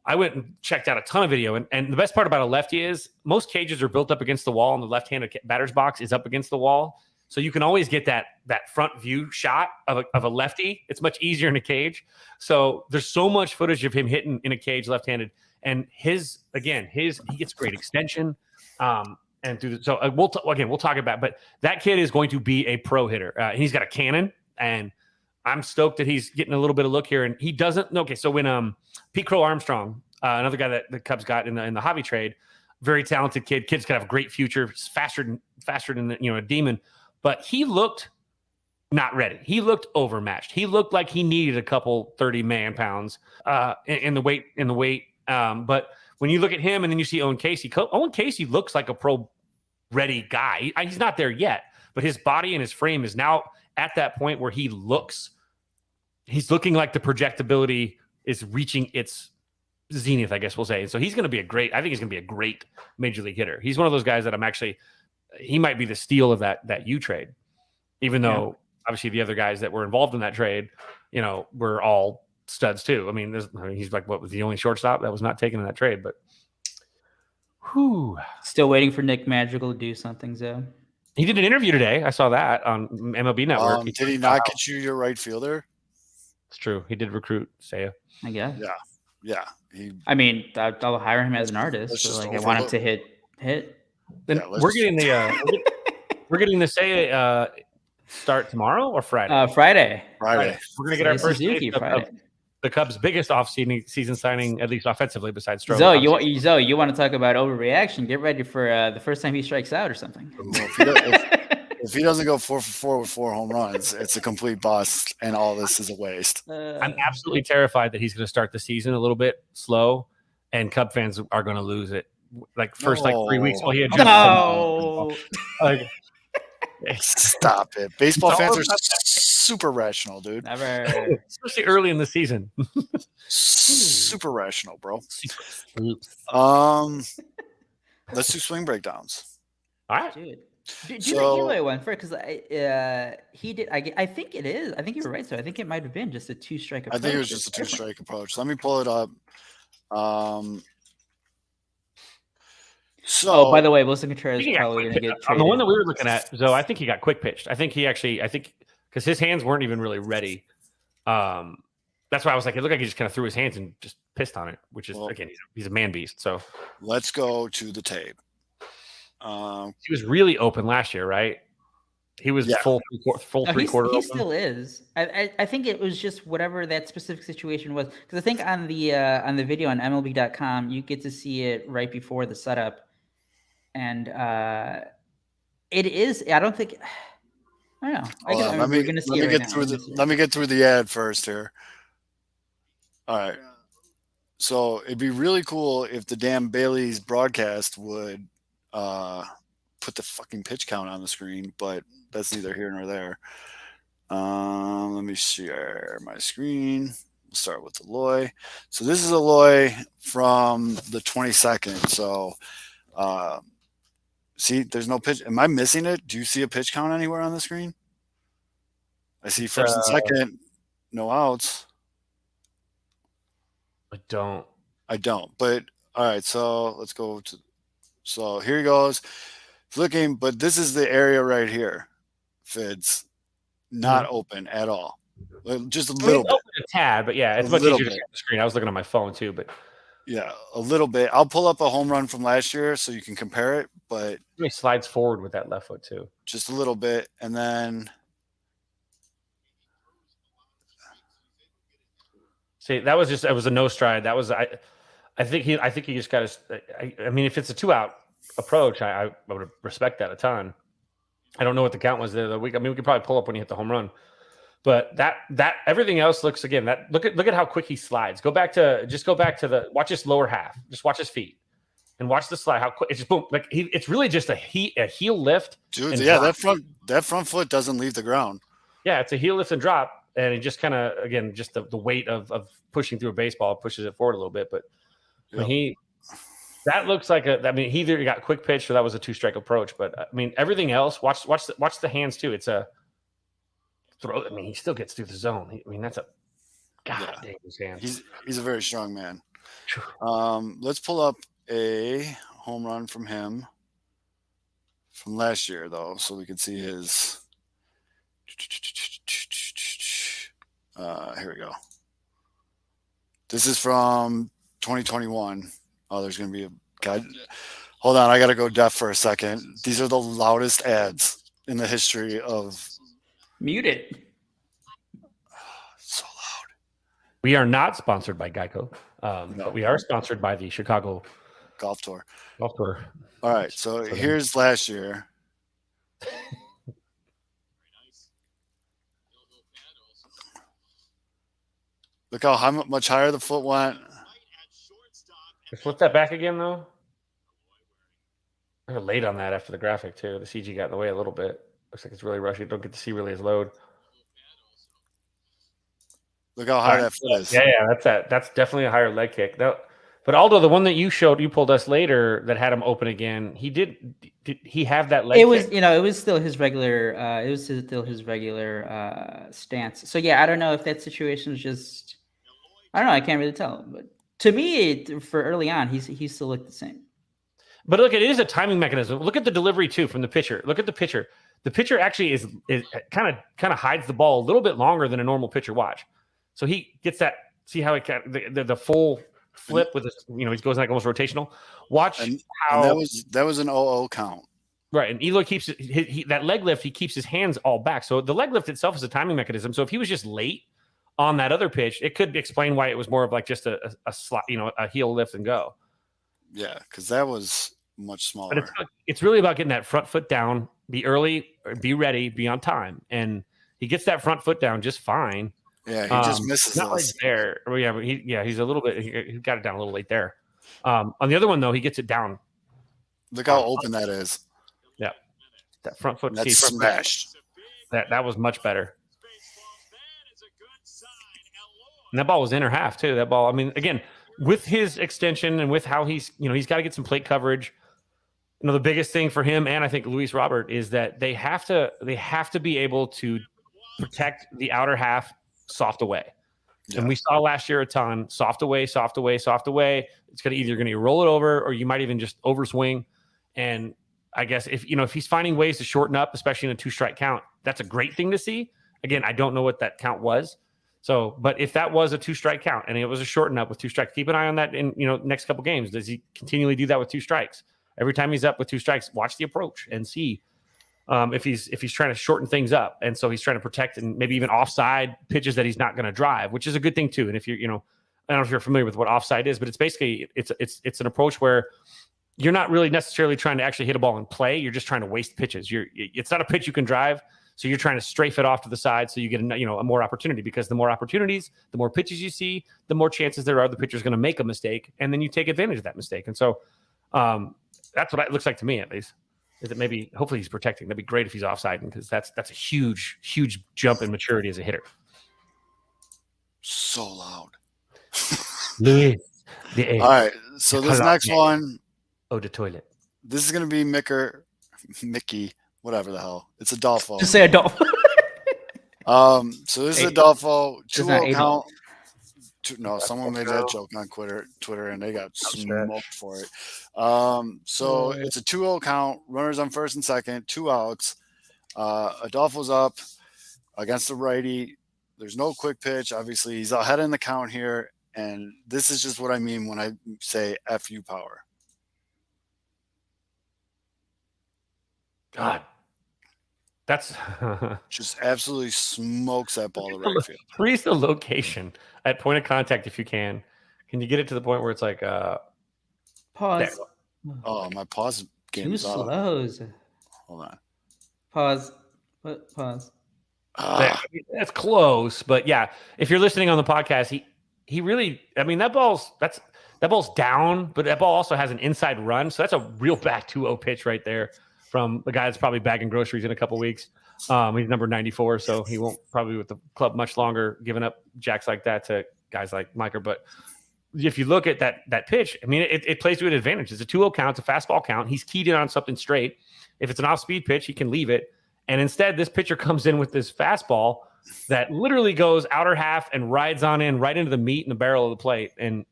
I went and checked out a ton of video. And the best part about a lefty is most cages are built up against the wall, and the left-handed batter's box is up against the wall. So you can always get that front view shot of a lefty. It's much easier in a cage. So there's so much footage of him hitting in a cage left-handed. And he gets great extension. We'll talk about, but that kid is going to be a pro hitter. He's got a cannon, and I'm stoked that he's getting a little bit of look here. And he doesn't. Okay, so when Pete Crow Armstrong, another guy that the Cubs got in the hobby trade, very talented kid. Kid's gonna have a great future, faster than a demon. But he looked not ready. He looked overmatched. He looked like he needed a couple 30 man-pounds in the weight. But when you look at him and then you see Owen Casey looks like a pro-ready guy. He's not there yet, but his body and his frame is now at that point where he's looking like the projectability is reaching its zenith, I guess we'll say. And so he's going to be I think he's going to be a great major league hitter. He's one of those guys that he might be the steal of that U trade, even though obviously the other guys that were involved in that trade, were all studs too. I mean, he's like, what was the only shortstop that was not taken in that trade, but still waiting for Nick Madrigal to do something, Zoe. He did an interview today. I saw that on MLB Network. Did he not get you your right fielder? It's true. He did recruit Seiya. I guess. Yeah. I'll hire him as an artist. So I want him to hit. Then we're getting the Seiya start tomorrow or Friday? Friday. We're gonna get our first Suzuki Friday. The Cubs' biggest off-season signing, at least offensively, besides Stroman. Zoe, you want to talk about overreaction? Get ready for the first time he strikes out or something. If if he doesn't go 4 for 4 with 4 home runs, it's a complete bust, and all this is a waste. I'm absolutely terrified that he's going to start the season a little bit slow, and Cub fans are going to lose it. Like first 3 weeks while he had No. like, Stop it. Baseball It's all fans are about super rational, dude. Never. especially early in the season. Super rational, bro. Oops. Let's do swing breakdowns. All right, dude. Do the So- Eloy one first, because he did. I think it is. I think you're right. So I think it might have been just a 2-strike approach. I think it was just a 2-strike approach. Let me pull it up. So, by the way, Willson Contreras is He got probably going to quick- get on traded. the one that we were looking at, so I think he got quick pitched. I think because his hands weren't even really ready. That's why I was like, it looked like he just kind of threw his hands and just pissed on it, which is again, he's a man beast. So let's go to the tape. he was really open last year, right? He was full three-quarter He open. still is. I think it was just whatever that specific situation was. Because I think on the video on MLB.com, you get to see it right before the setup, and it is. I don't think. I don't know. Let me get through the ad first here. All right. So it'd be really cool if the damn Bailey's broadcast would put the fucking pitch count on the screen, but that's neither here nor there. Let me share my screen. We'll start with Eloy. So this is Eloy from the 22nd. So see, there's no pitch. Am I missing it? Do you see a pitch count anywhere on the screen? I see first and second, no outs. I don't. But all right, so let's go to. So here he goes. It's looking, but this is the area right here. Fids, not open at all. Just a little bit. Open a tad, but yeah, it's much easier to see on the screen. I was looking on my phone too, but yeah, a little bit. I'll pull up a home run from last year so you can compare it, but he slides forward with that left foot too. Just a little bit, and then. See, it was a no stride. That was I think he just got to. I mean, if it's a 2-out approach, I would respect that a ton. I don't know what the count was there the week. I mean, we could probably pull up when he hit the home run, but that everything else looks again. That look at how quick he slides. Go back to watch his lower half. Just watch his feet and watch the slide. How quick it's just boom. Like it's really just a heel lift. Dude, yeah, that front foot doesn't leave the ground. Yeah, it's a heel lift and drop. And it just kind of, again, just the weight of pushing through a baseball pushes it forward a little bit. But that looks like he either got quick pitch or that was a 2-strike approach. But I mean, everything else, watch the hands too. It's a throw. I mean, he still gets through the zone. That's a dang his hands. He's a very strong man. Let's pull up a home run from him from last year though, so we can see his. Here we go. This is from 2021. Oh, there's going to be a God. Hold on. I got to go deaf for a second. These are the loudest ads in the history of. Mute it. So loud. We are not sponsored by Geico, but we are sponsored by the Chicago Golf Tour. All right. So here's last year. Look how much higher the foot went. Flip that back again, though. They're late on that after the graphic, too. The CG got in the way a little bit. Looks like it's really rushy. Don't get to see really his load. Look how high that foot is. Yeah, that's definitely a higher leg kick. But Aldo, the one that you pulled us later that had him open again, did he have that leg kick? It was still his regular stance. So yeah, I don't know if that situation is just, I don't know, I can't really tell. But to me, for early on, he still looked the same. But look, it is a timing mechanism. Look at the delivery too from the pitcher. Look at the pitcher. The pitcher actually is kind of hides the ball a little bit longer than a normal pitcher. Watch, so he gets that. See how it the full flip with his, he goes like almost rotational. Watch how that was an 0-0 count. Right, and Eloy keeps that leg lift. He keeps his hands all back. So the leg lift itself is a timing mechanism. So if he was just late on that other pitch, it could explain why it was more of like just a slot, a heel lift and go. Yeah, because that was much smaller. But it's really about getting that front foot down be early, or be ready, be on time. And he gets that front foot down just fine. Yeah, he just misses not this. right there. Well, yeah, but he's a little bit. He got it down a little late there. On the other one though, he gets it down. Look how open that is. Yeah, that front foot. That's front foot, smashed. that was much better. And that ball was inner half too. That ball. I mean, again, with his extension and with how he's got to get some plate coverage. The biggest thing for him and I think Luis Robert is that they have to be able to protect the outer half soft away. Yeah. And we saw last year a ton soft away, soft away, soft away. It's either going to roll it over or you might even just overswing. And I guess if he's finding ways to shorten up, especially in a 2-strike count, that's a great thing to see. Again, I don't know what that count was. So, but if that was a 2-strike count and it was a shorten up with 2 strikes, keep an eye on that in next couple games. Does he continually do that with 2 strikes? Every time he's up with 2 strikes, watch the approach and see if he's trying to shorten things up. And so he's trying to protect and maybe even offside pitches that he's not going to drive, which is a good thing too. And if you're, I don't know if you're familiar with what offside is, but it's basically it's an approach where you're not really necessarily trying to actually hit a ball in play. You're just trying to waste pitches. It's not a pitch you can drive. So you're trying to strafe it off to the side so you get a more opportunity, because the more opportunities, the more pitches you see, the more chances there are the pitcher's going to make a mistake, and then you take advantage of that mistake. And so that's what it looks like to me, at least. Is that maybe hopefully he's protecting. That'd be great if he's offside, because that's a huge jump in maturity as a hitter. So loud. Louis. All right, so this next one. Oh, the toilet. This is going to be Mickey. Whatever the hell. It's Adolfo. Just say Adolfo. So this is Adolfo. 2-0 count. No, someone made that joke on Twitter, and they got smoked for it. So it's a 2-0 count. Runners on first and second. 2 outs. Adolfo's up against the righty. There's no quick pitch. Obviously, he's ahead in the count here, and this is just what I mean when I say FU power. God. That's just absolutely smokes that ball to right field. Freeze the location at point of contact if you can. Can you get it to the point where it's like pause? Oh, my pause game Too is off. slows. Hold on. Pause. Pause. That's close, but yeah, if you're listening on the podcast, he really. I mean, that ball's down, but that ball also has an inside run, so that's a real back 2-0 pitch right there. From the guy that's probably bagging groceries in a couple weeks. He's number 94, so he won't probably be with the club much longer, giving up jacks like that to guys like Micah. But if you look at that pitch, I mean, it plays to an advantage. It's a 2-0 count. It's a fastball count. He's keyed in on something straight. If it's an off-speed pitch, he can leave it. And instead, this pitcher comes in with this fastball that literally goes outer half and rides on in right into the meat and the barrel of the plate. And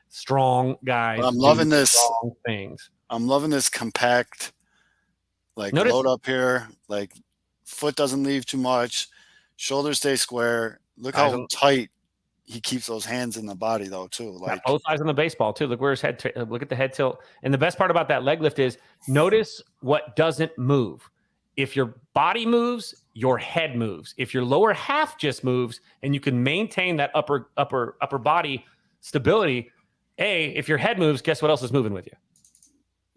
strong guys. I'm loving this. Strong things. I'm loving this compact, load up here, foot doesn't leave too much, shoulders stay square. Look how tight he keeps those hands in the body, though, too. Both eyes on the baseball, too. Look where his head, look at the head tilt. And the best part about that leg lift is notice what doesn't move. If your body moves, your head moves. If your lower half just moves and you can maintain that upper body stability, if your head moves, guess what else is moving with you?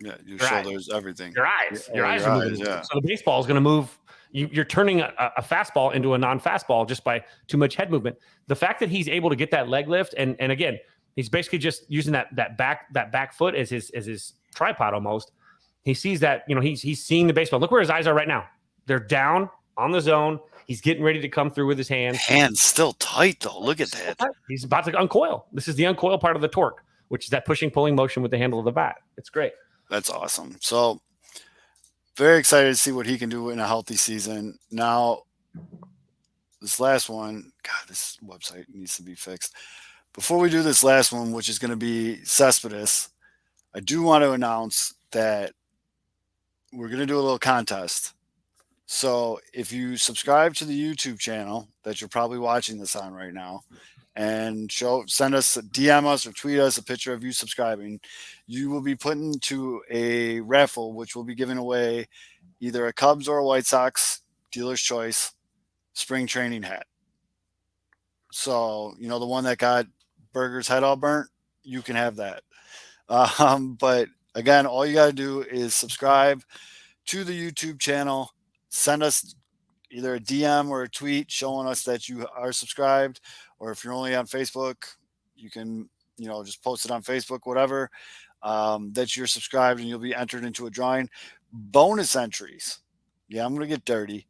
Yeah, your shoulders, everything. Your eyes. Your eyes are moving. Yeah. So the baseball is going to move. You're turning a fastball into a non-fastball just by too much head movement. The fact that he's able to get that leg lift, and again, he's basically just using that back foot as his tripod almost. He sees that, he's seeing the baseball. Look where his eyes are right now. They're down on the zone. He's getting ready to come through with his hands. Hands still tight, though. Look at that. He's about to uncoil. This is the uncoil part of the torque, which is that pushing, pulling motion with the handle of the bat. It's great. That's awesome. So very excited to see what he can do in a healthy season. Now, this last one, God, this website needs to be fixed. Before we do this last one, which is going to be Cespedes, I do want to announce that we're going to do a little contest. So if you subscribe to the YouTube channel that you're probably watching this on right now, and send us, DM us or tweet us a picture of you subscribing, you will be put into a raffle, which will be giving away either a Cubs or a White Sox dealer's choice spring training hat. So, the one that got Burger's head all burnt, you can have that. But again, all you got to do is subscribe to the YouTube channel. Send us either a DM or a tweet showing us that you are subscribed, or if you're only on Facebook, you can, just post it on Facebook, whatever, that you're subscribed, and you'll be entered into a drawing. Bonus entries. Yeah, I'm going to get dirty.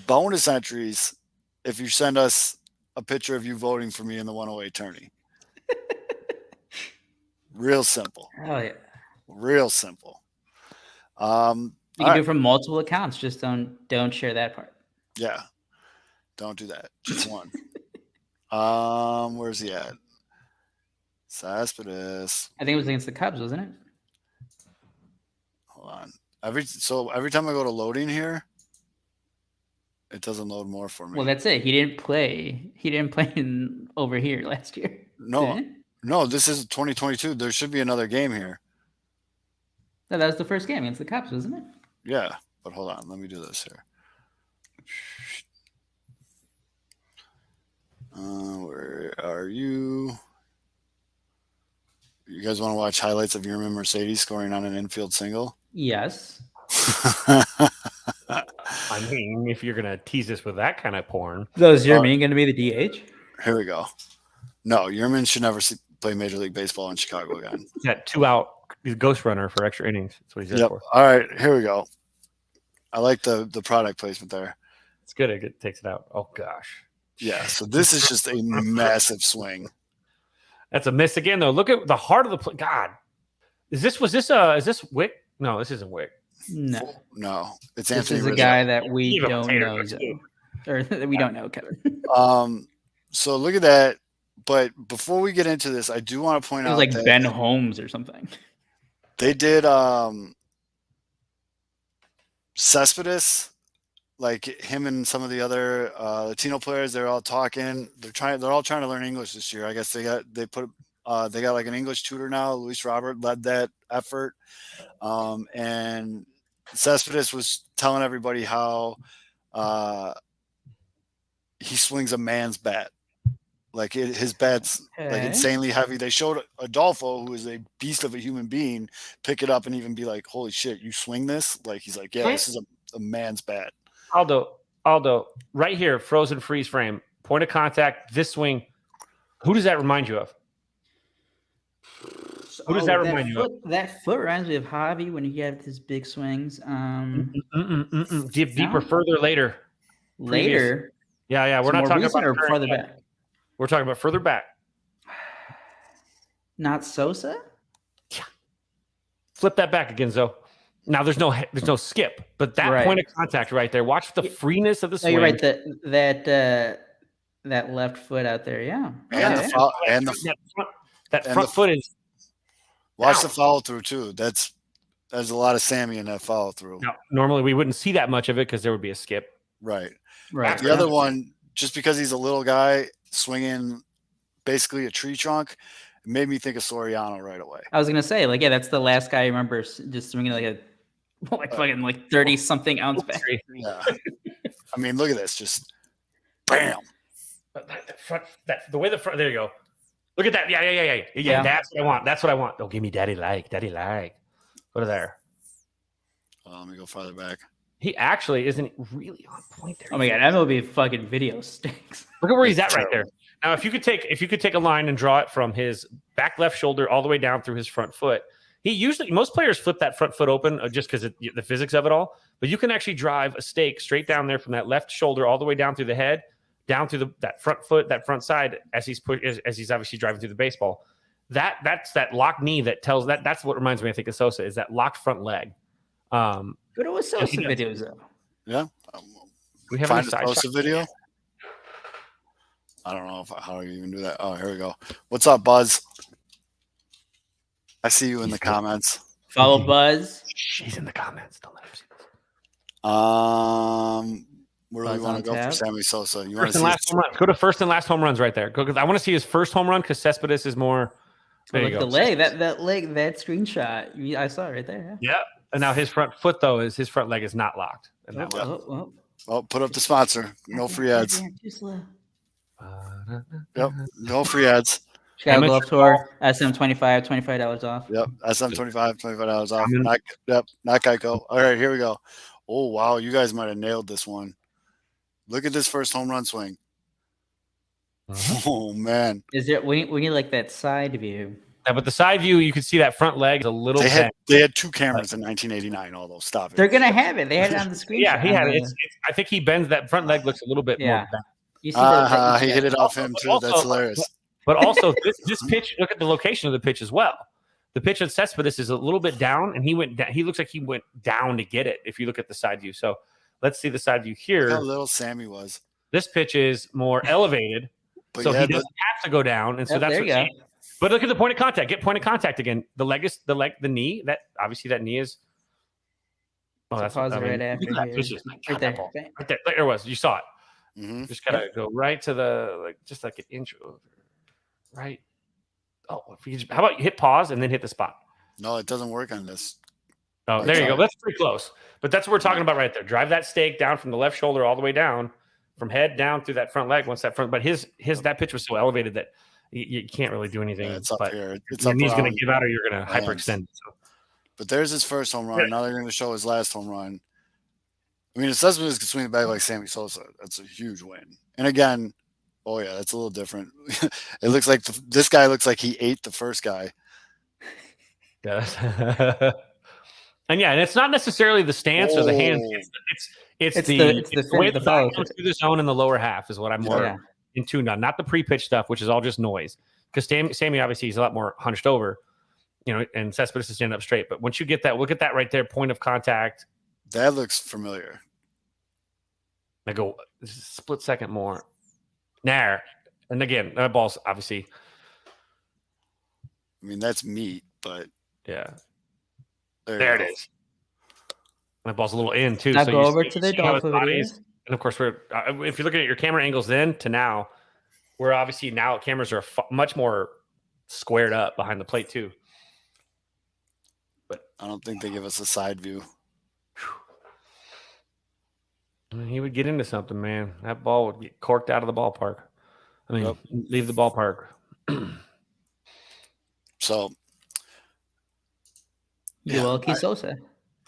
Bonus entries if you send us a picture of you voting for me in the 108 tourney. Real simple. Oh yeah. Real simple. You can do it from multiple accounts. Just don't share that part. Yeah. Don't do that. Just one. Where's he at? Cespedes. I think it was against the Cubs, wasn't it? Hold on. Every time I go to loading here, it doesn't load more for me. Well, that's it. He didn't play over here last year. No, this is 2022. There should be another game here. No, that was the first game against the Cubs, wasn't it? Yeah, but hold on. Let me do this here. Where are you? You guys want to watch highlights of Yerman Mercedes scoring on an infield single? Yes. I mean, if you're going to tease us with that kind of porn. So is Yerman going to be the DH? Here we go. No, Yerman should never play Major League Baseball in Chicago again. That 2-out ghost runner for extra innings. That's what he's there for. All right, here we go. I like the product placement there. It's good. It takes it out. Oh, gosh. Yeah, so this is just a massive swing. That's a miss again, though. Look at the heart of the play. God. Is this Wick? No, this isn't Wick. No, it's this Anthony is a Rizzo. guy that we don't know, or that we don't know, Kevin. So look at that. But before we get into this, I do want to point out like that Ben Holmes or something. They did Cespedes, like him and some of the other Latino players. They're all talking. They're all trying to learn English this year. I guess they got like an English tutor now. Luis Robert led that effort, and Cespedes was telling everybody how he swings a man's bat. Like his bat's like insanely heavy. They showed Adolfo, who is a beast of a human being, pick it up and even be like, "Holy shit, you swing this!" Like he's like, "Yeah, this is a man's bat." Aldo, right here, frozen freeze frame, point of contact, this swing. Who does that remind you of? Who does that remind you of? That foot reminds me of Javi when he had his big swings. Deeper, further, later. Later. Yeah. We're not talking about further back. We're talking about further back. Not Sosa? Yeah. Flip that back again, Zoe. Now there's no skip, but that point of contact right there. Watch the freeness of the swing. You're right. That left foot out there, yeah. And that front foot is. Watch the follow through too. There's a lot of Sammy in that follow through. Now, normally we wouldn't see that much of it because there would be a skip. Right. The other one, just because he's a little guy swinging basically a tree trunk, it made me think of Soriano right away. I was gonna say, that's the last guy I remember just swinging fucking 30 something ounce battery. Yeah. I mean, look at this, just bam. But the way the front. There you go. Look at that. Yeah. That's what I want. Don't give me daddy like. Go to there. Let me go farther back. He actually isn't really on point there. Oh my god, MLB fucking video stinks. Look at where he's at right there. Now, if you could take a line and draw it from his back left shoulder all the way down through his front foot, most players flip that front foot open just because the physics of it all. But you can actually drive a stake straight down there from that left shoulder all the way down through the head, down through that front foot, that front side as he's obviously driving through the baseball. That's that locked knee that tells that. That's what reminds me, I think, of Sosa, is that locked front leg. Go to a Sosa videos though. Yeah, we have a Sosa video. I don't know how you even do that. Oh, here we go. What's up, Buzz? I see you in the comments. Follow Buzz. She's in the comments. Don't let her see this. Where do we want to go for Sammy Sosa? You want first and last home runs. Go to first and last home runs right there. I want to see his first home run because Cespedes is more. There you go. The leg, that leg, that screenshot. I saw it right there. Yeah. And now his front foot though his front leg is not locked. Oh, put up the sponsor. No free ads. Yep. No free ads. Chicago Amateur Golf Tour, SM25, $25 off. Yep, SM25, $25 off. Common. Not Geico. All right, here we go. Oh wow, you guys might have nailed this one. Look at this first home run swing. Oh man, Is there? We need like that side view. Yeah, but the side view, you can see that front leg is a little bent. they had 2 cameras in 1989. Although stop it. They're gonna have it. They had it on the screen. Yeah, he had it. I think he bends that front leg looks a little bit more bent. You see He hit it off him too. That's hilarious. But also this pitch, look at the location of the pitch as well. The pitch at Cespedes is a little bit down, and he went down. He looks like he went down to get it. If you look at the side view, so let's see the side view here. Look how little Sammy was. This pitch is more elevated, so he doesn't have to go down, and so that's what. You but look at the point of contact. Get point of contact again. The knee. That obviously that knee is. Oh, that's pause right after. Right there. Right there. There it was. You saw it. Mm-hmm. Just gotta go right to the just like an inch over. Right. Oh, if you how about you hit pause and then hit the spot? No, it doesn't work on this. Oh, there you go. That's pretty close. But that's what we're talking about right there. Drive that stake down from the left shoulder all the way down, from head down through that front leg. Once that front, but his that pitch was so elevated that you can't really do anything. Yeah, it's up here. It's your up knee's going to give out, or you're going to hyperextend. So. But there's his first home run. Now they're going to show his last home run. I mean, it says he can swing the bag like Sammy Sosa. That's a huge win. And again, oh yeah, that's a little different. It looks like this guy looks like he ate the first guy. Yes. And it's not necessarily the stance or the hands. It's the way the ball comes through the zone in the lower half is what I'm more in tune on. Not the pre-pitch stuff, which is all just noise. Because Sammy obviously is a lot more hunched over, and Cespedes is standing up straight. But once you get that, look at that right there, point of contact. That looks familiar. I go split second more. There. And again, that ball's obviously. I mean, that's meat, but. Yeah. There it is. And that ball's a little in, too. Now go over to the Dolphin videos. And, of course, if you're looking at your camera angles then to now, we're obviously now cameras are much more squared up behind the plate, too. But I don't think they give us a side view. He would get into something, man. That ball would get corked out of the ballpark. I mean, leave the ballpark. So, Willson Sosa.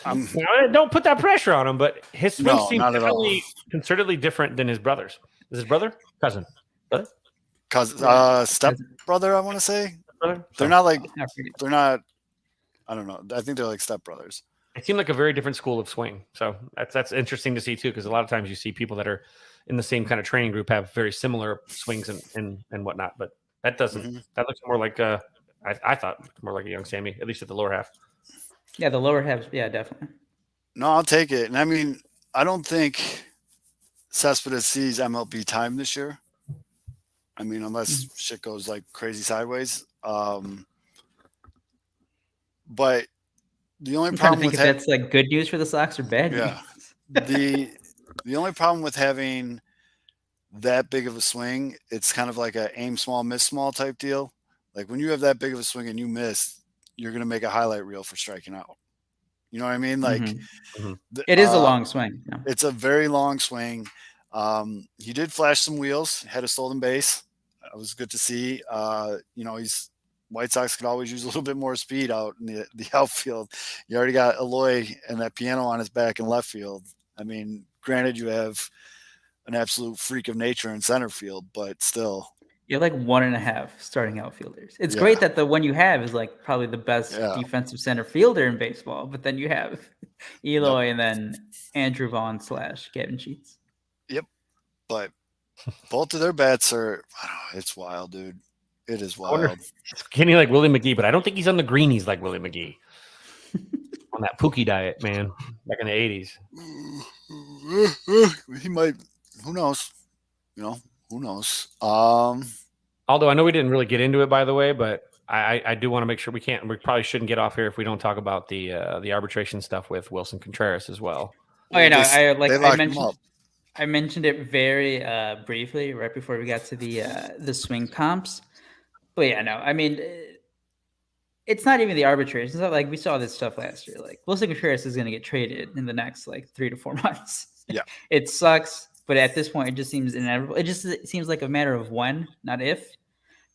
Don't put that pressure on him, but his swing seems definitely considerably different than his brother's. Is his brother? Cousin? Brother? Step brother, I want to say. Brother? They're not like, they're not, I don't know. I think they're like step brothers. It seemed like a very different school of swing. So that's interesting to see too, because a lot of times you see people that are in the same kind of training group have very similar swings and whatnot. But that doesn't. That looks more like I thought more like a young Sammy, at least at the lower half. Yeah, the lower half. Yeah, definitely. No, I'll take it. And I mean, I don't think Cespedes sees MLB time this year. I mean, unless shit goes like crazy sideways. But the only problem with that's like good news for the Sox or bad news. Yeah. The only problem with having that big of a swing, it's kind of like a aim small, miss small type deal. Like when you have that big of a swing and you miss, you're going to make a highlight reel for striking out. You know what I mean? Like it is a long swing. Yeah. It's a very long swing. He did flash some wheels, had a stolen base. It was good to see. White Sox could always use a little bit more speed out in the outfield. You already got Eloy and that piano on his back in left field. I mean, granted, you have an absolute freak of nature in center field, but still. You're like 1.5 starting outfielders. It's great that the one you have is like probably the best defensive center fielder in baseball, but then you have Eloy and then Andrew Vaughn / Gavin Sheets. Yep. But both of their bats are, it's wild, dude. It is wild. Can he like Willie McGee? But I don't think he's on the greenies like Willie McGee. On that Pookie diet, man, back in the 80s. He might. Who knows? Who knows? Although I know we didn't really get into it, by the way, but I do want to make sure we probably shouldn't get off here if we don't talk about the arbitration stuff with Willson Contreras as well. Oh, yeah, no, I mentioned it very briefly right before we got to the swing comps. But yeah, no, I mean, it's not even the arbitration. It's not like we saw this stuff last year. Like Willson Contreras is going to get traded in the next 3 to 4 months. Yeah, it sucks, but at this point, it just seems inevitable. It seems like a matter of when, not if.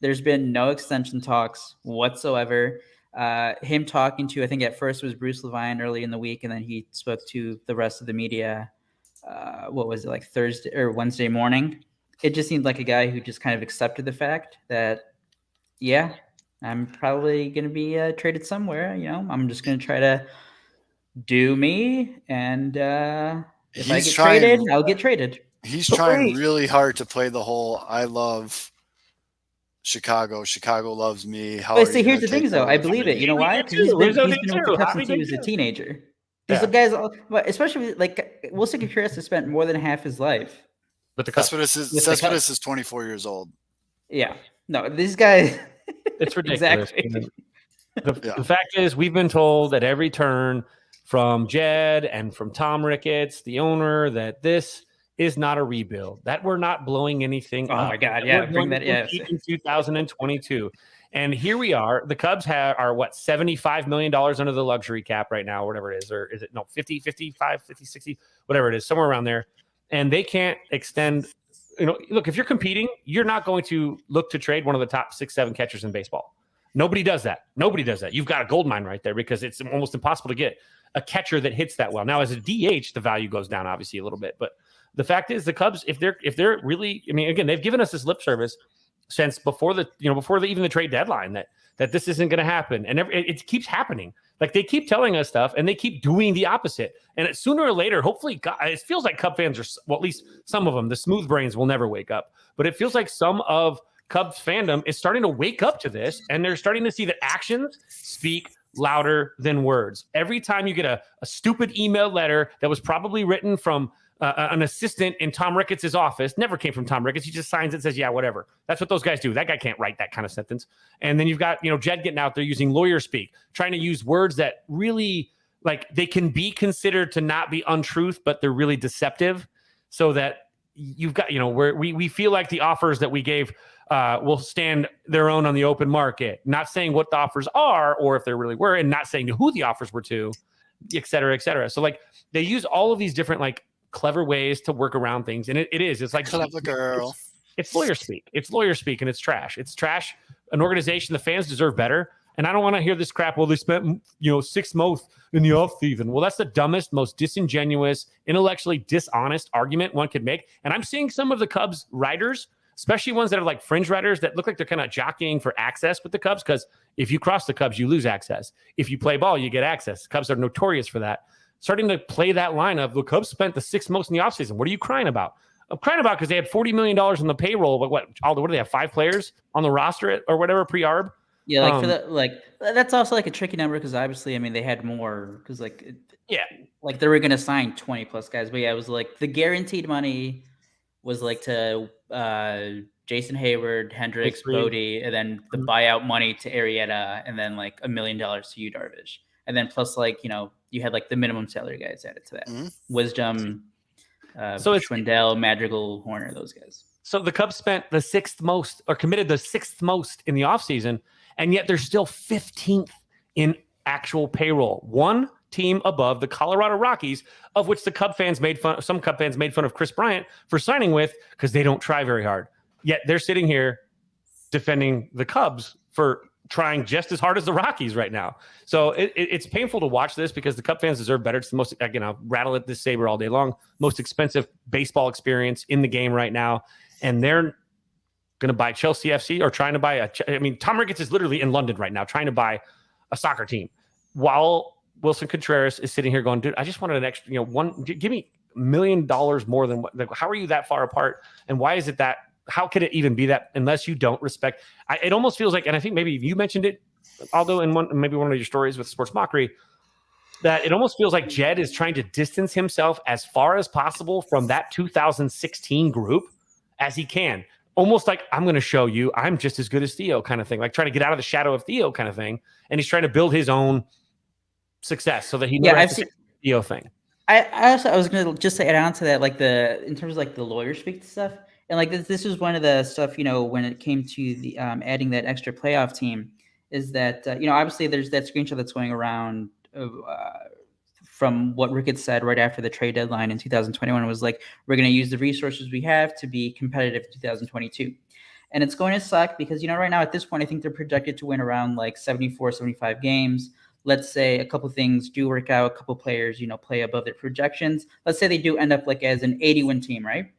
There's been no extension talks whatsoever. Him talking to, I think at first it was Bruce Levine early in the week, and then he spoke to the rest of the media. What was it, like Thursday or Wednesday morning? It just seemed like a guy who just kind of accepted the fact that, yeah, I'm probably going to be traded somewhere. I'm just going to try to do me, and if I get traded, I'll get traded. He's trying really hard to play the whole "I love Chicago. Chicago loves me." See, here's the thing, though. I believe it. You know why? Because he's been with the Cubs since he was a teenager. Because the guys, especially like Willson Contreras, has spent more than half his life. But Cespedes is 24 years old. Yeah. No, these guys. It's ridiculous. Exactly. The fact is, we've been told at every turn from Jed and from Tom Ricketts, the owner, that this is not a rebuild, that we're not blowing anything up. Oh my God. Yeah. Bring that. Yeah. In 2022. And here we are. The Cubs are what, $75 million under the luxury cap right now, or whatever it is. Or is it 50, 55, 50, 60, whatever it is, somewhere around there. And they can't extend. Look, if you're competing, you're not going to look to trade one of the top 6-7 catchers in baseball. Nobody does that. You've got a gold mine right there, because it's almost impossible to get a catcher that hits that well. Now, as a DH, the value goes down obviously a little bit, but the fact is, the Cubs, if they're really, again, they've given us this lip service since before even the trade deadline that this isn't going to happen, and it keeps happening. Like, they keep telling us stuff, and they keep doing the opposite. And sooner or later, hopefully, it feels like Cub fans are, well, at least some of them, the smooth brains will never wake up. But it feels like some of Cubs fandom is starting to wake up to this, and they're starting to see that actions speak louder than words. Every time you get a stupid email letter that was probably written from an assistant in Tom Ricketts' office, never came from Tom Ricketts. He just signs it and says, yeah, whatever. That's what those guys do. That guy can't write that kind of sentence. And then you've got, Jed getting out there using lawyer speak, trying to use words that really, like, they can be considered to not be untruth, but they're really deceptive, so that you've got, where we feel like the offers that we gave will stand their own on the open market, not saying what the offers are or if there really were, and not saying who the offers were to, et cetera, et cetera. So, like, they use all of these different, like, clever ways to work around things. And it's like clever girl. It's lawyer speak. It's lawyer speak, and it's trash. It's trash. An organization, the fans deserve better. And I don't want to hear this crap. Well, they spent, $6 million in the offseason. Well, that's the dumbest, most disingenuous, intellectually dishonest argument one could make. And I'm seeing some of the Cubs writers, especially ones that are like fringe writers, that look like they're kind of jockeying for access with the Cubs, because if you cross the Cubs, you lose access. If you play ball, you get access. The Cubs are notorious for that. Starting to play that line of, the Cubs spent the 6th most in the offseason. What are you crying about? I'm crying about because they had $40 million on the payroll. But what do they have, 5 players on the roster or whatever pre-arb? Yeah, that's also like a tricky number, because obviously, they had more, because they were going to sign 20 plus guys. But yeah, it was like the guaranteed money was like to Jason Hayward, Hendricks, Bodie, and then the buyout money to Arrieta, and then like $1 million to Yu Darvish. And then plus, you had like the minimum salary guys added to that. Mm-hmm. Wisdom, Schwindel, Madrigal, Horner, those guys. So the Cubs spent the 6th most, or committed the 6th most in the offseason, and yet they're still 15th in actual payroll. One team above the Colorado Rockies, of which some Cub fans made fun of Chris Bryant for signing with, because they don't try very hard. Yet they're sitting here defending the Cubs for trying just as hard as the Rockies right now. So it's painful to watch this, because the Cub fans deserve better. It's the most, I'll rattle at this saber all day long, most expensive baseball experience in the game right now. And they're going to buy Chelsea FC, or trying to buy Tom Ricketts is literally in London right now trying to buy a soccer team, while Willson Contreras is sitting here going, dude, I just wanted an extra, give me $1 million more than what, how are you that far apart? And why is it that, how could it even be that, unless you don't respect? It almost feels like, and I think maybe you mentioned it, Aldo, in one of your stories with Sports Mockery, that it almost feels like Jed is trying to distance himself as far as possible from that 2016 group as he can. Almost like, I'm going to show you I'm just as good as Theo kind of thing, like trying to get out of the shadow of Theo kind of thing. And he's trying to build his own success so that he never has to see the Theo thing. I was going to just add on to that, like in terms of like the lawyer speak stuff. And like this was one of the stuff, when it came to the adding that extra playoff team, is that, obviously there's that screenshot that's going around from what Ricketts said right after the trade deadline in 2021. It was like, we're going to use the resources we have to be competitive in 2022. And it's going to suck because, right now at this point, I think they're projected to win around like 74, 75 games. Let's say a couple things do work out, a couple players, play above their projections. Let's say they do end up like as an 80-win team, right?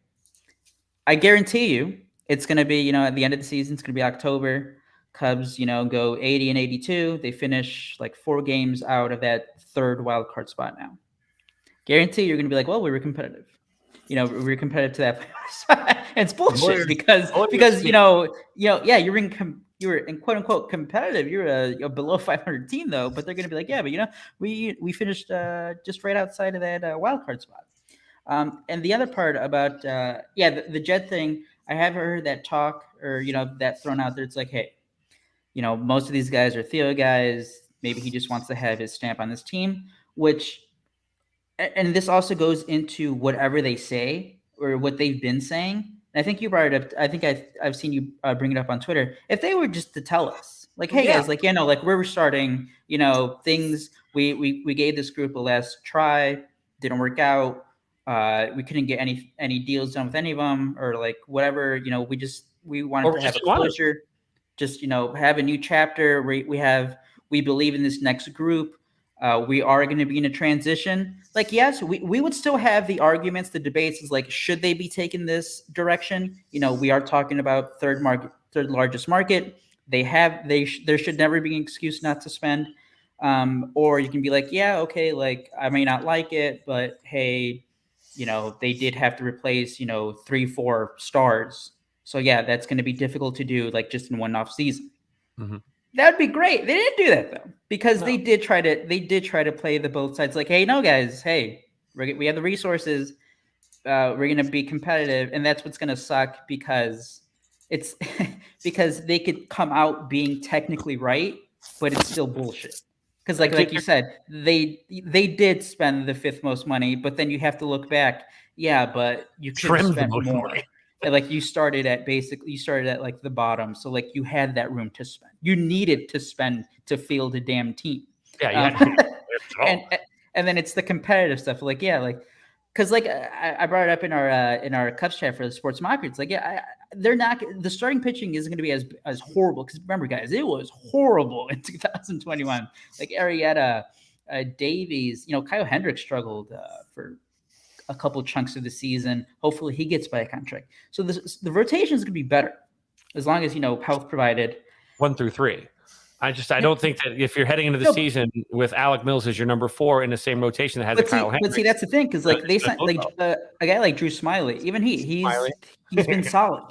I guarantee you it's going to be, at the end of the season, it's going to be October. Cubs, go 80 and 82. They finish like 4 games out of that third wild card spot now. Guarantee you're going to be like, well, we were competitive. We were competitive to that spot. And it's bullshit because yeah, you're in quote unquote competitive. You're a below 500 team though, but they're going to be like, yeah, but we finished just right outside of that wild card spot. And the other part about the Jed thing, I haven't heard that talk or that thrown out there. It's like, hey, most of these guys are Theo guys. Maybe he just wants to have his stamp on this team, and this also goes into whatever they say or what they've been saying. And I think you brought it up. I think I've seen you bring it up on Twitter. If they were just to tell us, like, hey guys, like, like we're starting, things. We gave this group a last try, didn't work out. We couldn't get any deals done with any of them, or like whatever. We wanted to have a closure. Just have a new chapter. We believe in this next group. We are going to be in a transition. Like, yes, we would still have the arguments, the debates is like, should they be taking this direction? We are talking about third largest market. There should never be an excuse not to spend. Or you can be like, yeah, okay, like I may not like it, but hey, they did have to replace, 3-4 stars. So yeah, that's going to be difficult to do like just in one off season. Mm-hmm. That'd be great. They didn't do that though, because they did try to play the both sides. Like, hey, no, guys, hey, we have the resources. We're gonna be competitive, and that's what's gonna suck because it's because they could come out being technically right, but it's still bullshit. Because like you said, they did spend the 5th most money, but then you have to look back. Yeah, but you could have spent more. Money. Like you started at like the bottom. So like you had that room to spend. You needed to spend to field a damn team. Yeah. And then it's the competitive stuff. Like, yeah, like, cause like I brought it up in our Cubs chat for the sports mocker. It's like, yeah, they're not, the starting pitching isn't going to be as horrible. Cause remember guys, it was horrible in 2021. Like Arrieta, Davies, Kyle Hendricks struggled for a couple chunks of the season. Hopefully he gets by a contract. So the rotation is going to be better as long as, health provided. 1 through 3. I don't think that if you're heading into the season with Alec Mills as your number 4 in the same rotation that has Kyle Hendricks. But see, that's the thing. Cause like they signed like a guy like Drew Smiley, even he's been solid.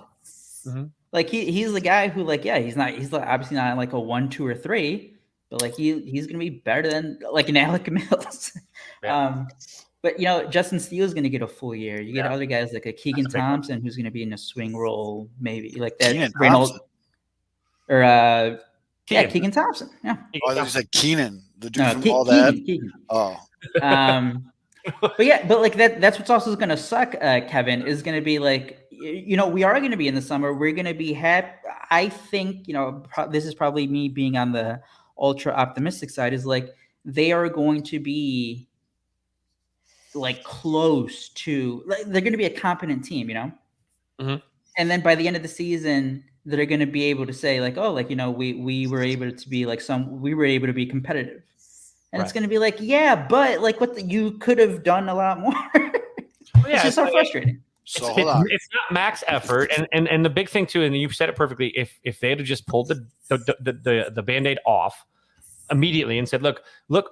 Mm-hmm. Like he's the guy who like, yeah, he's obviously not like a 1, 2, or 3, but like he's going to be better than like an Alec Mills. Yeah. But, Justin Steele is going to get a full year. You get other guys like a Keegan Thompson who's going to be in a swing role, maybe like that. Reynolds or Keegan Thompson. Yeah. Oh, I thought you said Keenan, the dude from all that. Keegan. Oh. But like that's what's also going to suck, Kevin, is going to be like, we are going to be in the summer. We're going to be happy. I think, this is probably me being on the ultra optimistic side, is like they are going to be like close to, like, they're going to be a competent team, mm-hmm. And then by the end of the season, they're going to be able to say like, oh, like, we were able to be like we were able to be competitive. And It's going to be like, yeah, but like you could have done a lot more. It's just so frustrating. So hold on. It's not max effort. And the big thing too, and you've said it perfectly, if they had just pulled the Band-Aid off immediately and said, look,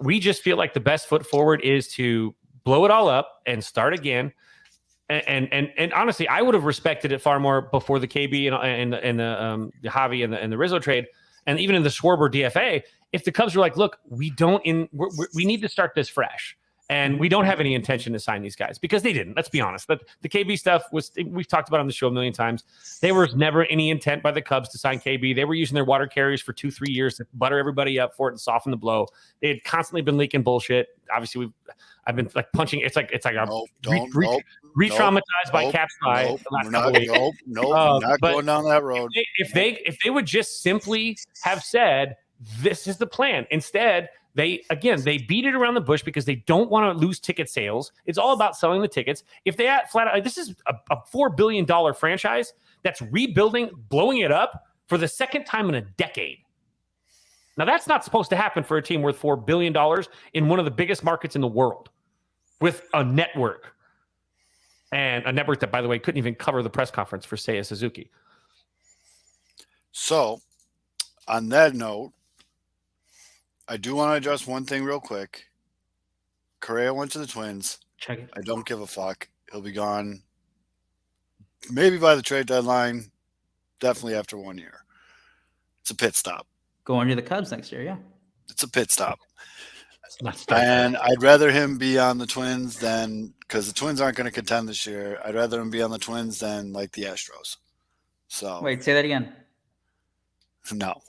we just feel like the best foot forward is to blow it all up and start again. And honestly, I would have respected it far more before the KB and the Javi and the Rizzo trade, and even in the Schwarber DFA. If the Cubs were like, look, we need to start this fresh, and we don't have any intention to sign these guys, because they didn't. Let's be honest. But the KB stuff we've talked about on the show a million times. There was never any intent by the Cubs to sign KB. They were using their water carriers for 2-3 years to butter everybody up for it and soften the blow. They had constantly been leaking bullshit. Obviously, I've been like punching. It's like re-traumatized by Caps High. We're not going down that road. If they would just simply have said, this is the plan. Instead, They beat it around the bush because they don't want to lose ticket sales. It's all about selling the tickets. If they flat out, this is a $4 billion franchise that's rebuilding, blowing it up for the second time in a decade. Now, that's not supposed to happen for a team worth $4 billion in one of the biggest markets in the world with a network. And a network that, by the way, couldn't even cover the press conference for Seiya Suzuki. So, on that note, I do want to address one thing real quick. Correa went to the Twins. Check it. I don't give a fuck. He'll be gone maybe by the trade deadline, definitely after 1 year. It's a pit stop. Going to the Cubs next year, yeah. It's a pit stop. Not And I'd rather him be on the Twins than, because the Twins aren't going to contend this year. I'd rather him be on the Twins than like the Astros. So Wait, say that again. no.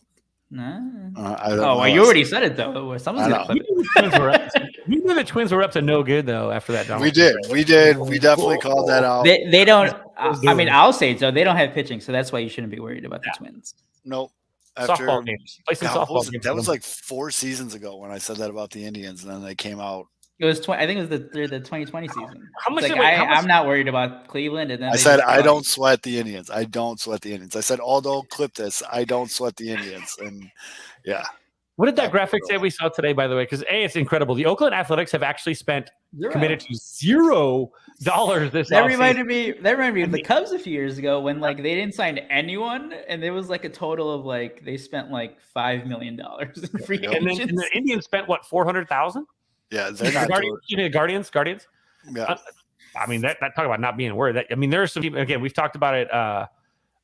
No. I don't Oh, know. well, you already said it though. Someone's gonna clip it. You knew the Twins were up to no good though after that. We did. We definitely called that out. They don't. I mean, I'll say it. So they don't have pitching, so that's why you shouldn't be worried about the Twins. Nope. Softball games. Play some softball games. That was like 4 seasons ago when I said that about the Indians, and then they came out. It was. I think it was the 2020 season. How much? It's like, I'm not worried about Cleveland. And then I said I don't sweat the Indians. I don't sweat the Indians. I said, although clip this, I don't sweat the Indians. And yeah. What did that graphic say we saw today, by the way? Because it's incredible. The Oakland Athletics have actually committed to $0 this That offseason. reminded me of the Cubs a few years ago when like they didn't sign anyone, and there was like a total of like they spent like $5 million in free agents. And the Indians spent what, 400,000? Yeah, they're not Guardians. Yeah. I mean, that talk about not being worried. I mean, there are some people, again, we've talked about it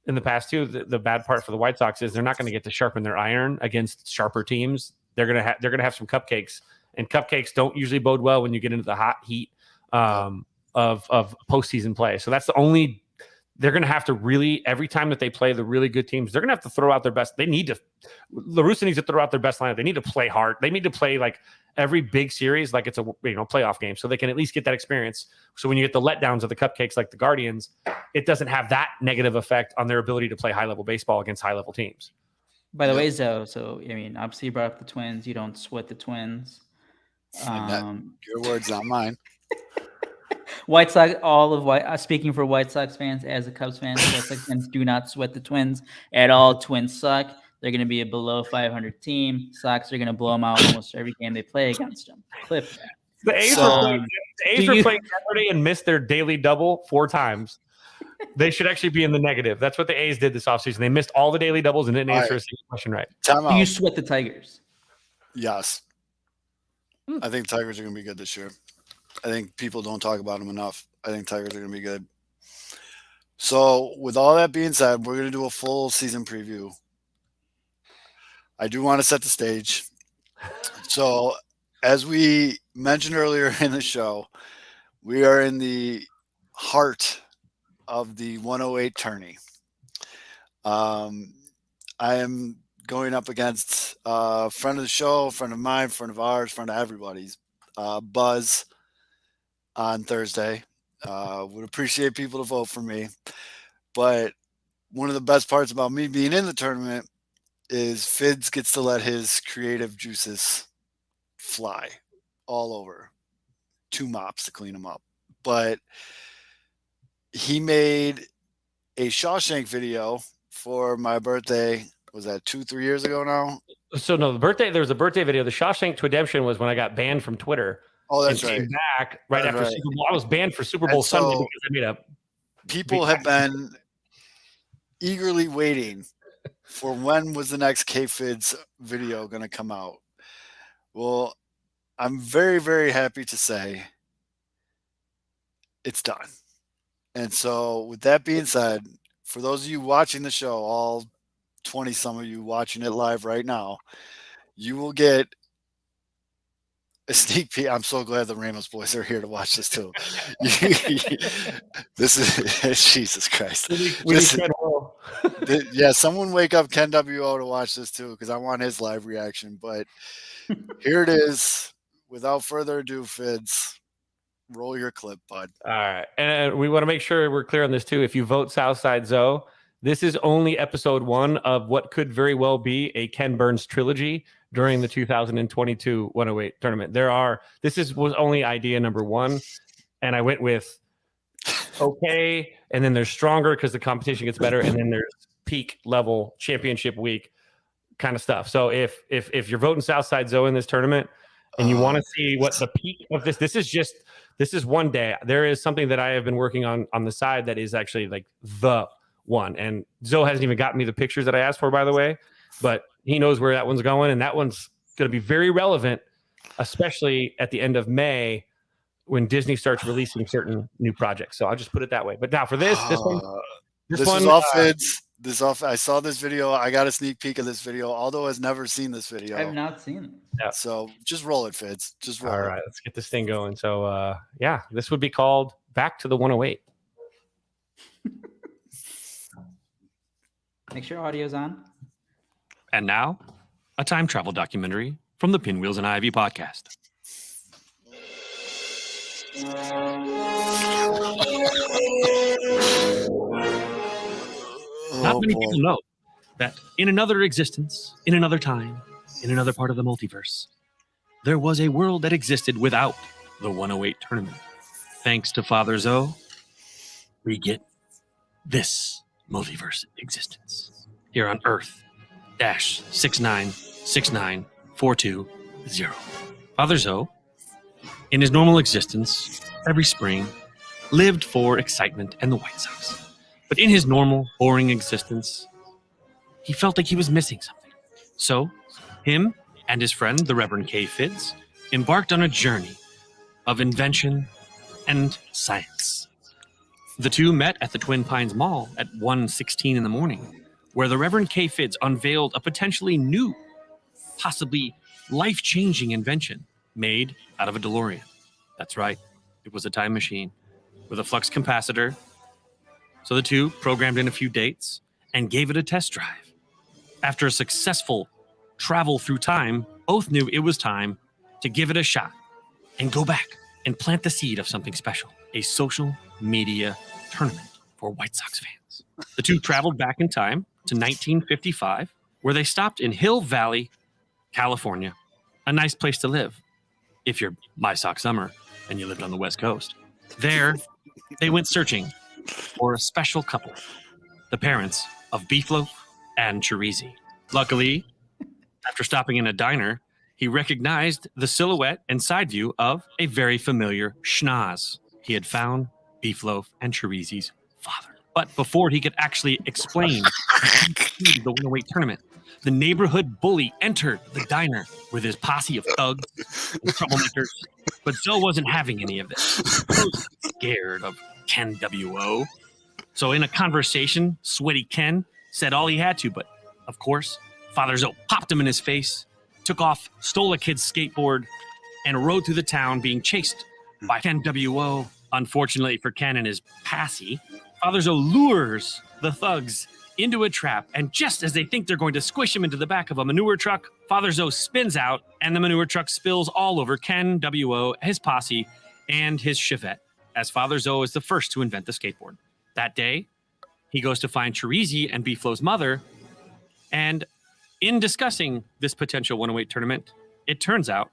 in the past too. The bad part for the White Sox is they're not going to get to sharpen their iron against sharper teams. They're gonna have some cupcakes, and cupcakes don't usually bode well when you get into the hot heat of postseason play. So that's the only. They're going to have to really, every time that they play the really good teams, they're going to have to throw out their best. La Russa needs to throw out their best lineup. They need to play hard. They need to play like every big series like it's a playoff game, so they can at least get that experience. So when you get the letdowns of the cupcakes like the Guardians, it doesn't have that negative effect on their ability to play high-level baseball against high-level teams. By the way, Zoe, so I mean, obviously you brought up the Twins. You don't sweat the Twins. Your words, not mine. White Sox, speaking for White Sox fans as a Cubs fan, White Sox fans do not sweat the Twins at all. Twins suck. They're going to be a below 500 team. Sox are going to blow them out almost every game they play against them. Clip that. The A's were playing Saturday and missed their daily double 4 times. They should actually be in the negative. That's what the A's did this offseason. They missed all the daily doubles and didn't answer a single question right. Do you sweat the Tigers? Yes. I think Tigers are going to be good this year. I think people don't talk about them enough. I think Tigers are going to be good. So with all that being said, we're going to do a full season preview. I do want to set the stage. So as we mentioned earlier in the show, we are in the heart of the 108 tourney. I am going up against a friend of the show, friend of mine, friend of ours, friend of everybody's, Buzz, on Thursday. Would appreciate people to vote for me. But one of the best parts about me being in the tournament is Fids gets to let his creative juices fly all over. 2 mops to clean them up. But he made a Shawshank video for my birthday. Was that 2-3 years ago now? So no, there was a birthday video. The Shawshank Redemption was when I got banned from Twitter. Oh, that's and right. Came back after Super Bowl. I was banned for Super Bowl Sunday because I made a. People have been eagerly waiting for when was the next K-Fids video going to come out. Well, I'm very, very happy to say it's done. And so with that being said, for those of you watching the show, all 20 some of you watching it live right now, you will get a sneak peek. I'm so glad the Ramos boys are here to watch this too. This is Jesus Christ. Yeah, someone wake up Ken WO to watch this too, because I want his live reaction. But here it is. Without further ado, Fids, roll your clip, bud. All right. And we want to make sure we're clear on this too. If you vote Southside Zoe, this is only episode 1 of what could very well be a Ken Burns trilogy during the 2022 108 tournament. Was only idea number 1, and I went with okay, and then there's stronger because the competition gets better, and then there's peak level championship week kind of stuff. So if you're voting Southside Zoe in this tournament and you want to see what the peak of this is one day. There is something that I have been working on the side that is actually like the one. And Zoe hasn't even gotten me the pictures that I asked for, by the way, but he knows where that one's going, and that one's going to be very relevant, especially at the end of May when Disney starts releasing certain new projects. So I'll just put it that way. But now for this one is off Fids. I saw this video. I got a sneak peek of this video. Aldo has never seen this video. I have not seen it. Yeah. So just roll it, Fids. Just roll it. All right, let's get this thing going. So this would be called Back to the 108. Make sure audio's on. And now, a time travel documentary from the Pinwheels and Ivy podcast. Not many people know that in another existence, in another time, in another part of the multiverse, there was a world that existed without the 108 tournament. Thanks to Father Zoe, we get this multiverse existence here on Earth -6969420. Father Zoe, in his normal existence, every spring, lived for excitement and the White Sox. But in his normal, boring existence, he felt like he was missing something. So, him and his friend, the Reverend K. Fitz, embarked on a journey of invention and science. The two met at the Twin Pines Mall at 1:16 in the morning, where the Reverend K. Fitz unveiled a potentially new, possibly life-changing invention made out of a DeLorean. That's right, it was a time machine with a flux capacitor. So the two programmed in a few dates and gave it a test drive. After a successful travel through time, both knew it was time to give it a shot and go back and plant the seed of something special, a social media tournament for White Sox fans. The two traveled back in time to 1955, where they stopped in Hill Valley, California, a nice place to live if you're My Sox Summer and you lived on the West Coast. There, they went searching for a special couple, the parents of Beefloaf and Chirizi. Luckily, after stopping in a diner, he recognized the silhouette and side view of a very familiar schnoz. He had found Beefloaf and Chirizi's father. But before he could actually explain the 108 tournament, the neighborhood bully entered the diner with his posse of thugs and troublemakers. But Zoe wasn't having any of this. He was scared of Ken W.O. So in a conversation, Sweaty Ken said all he had to, but of course, Father Zoe popped him in his face, took off, stole a kid's skateboard, and rode through the town being chased by Ken W.O. Unfortunately for Ken and his posse, Father Zoe lures the thugs into a trap, and just as they think they're going to squish him into the back of a manure truck, Father Zoe spins out, and the manure truck spills all over Ken W.O., his posse, and his Chevette, as Father Zoe is the first to invent the skateboard. That day, he goes to find Chirizi and Beeflo's mother, and in discussing this potential 108 tournament, it turns out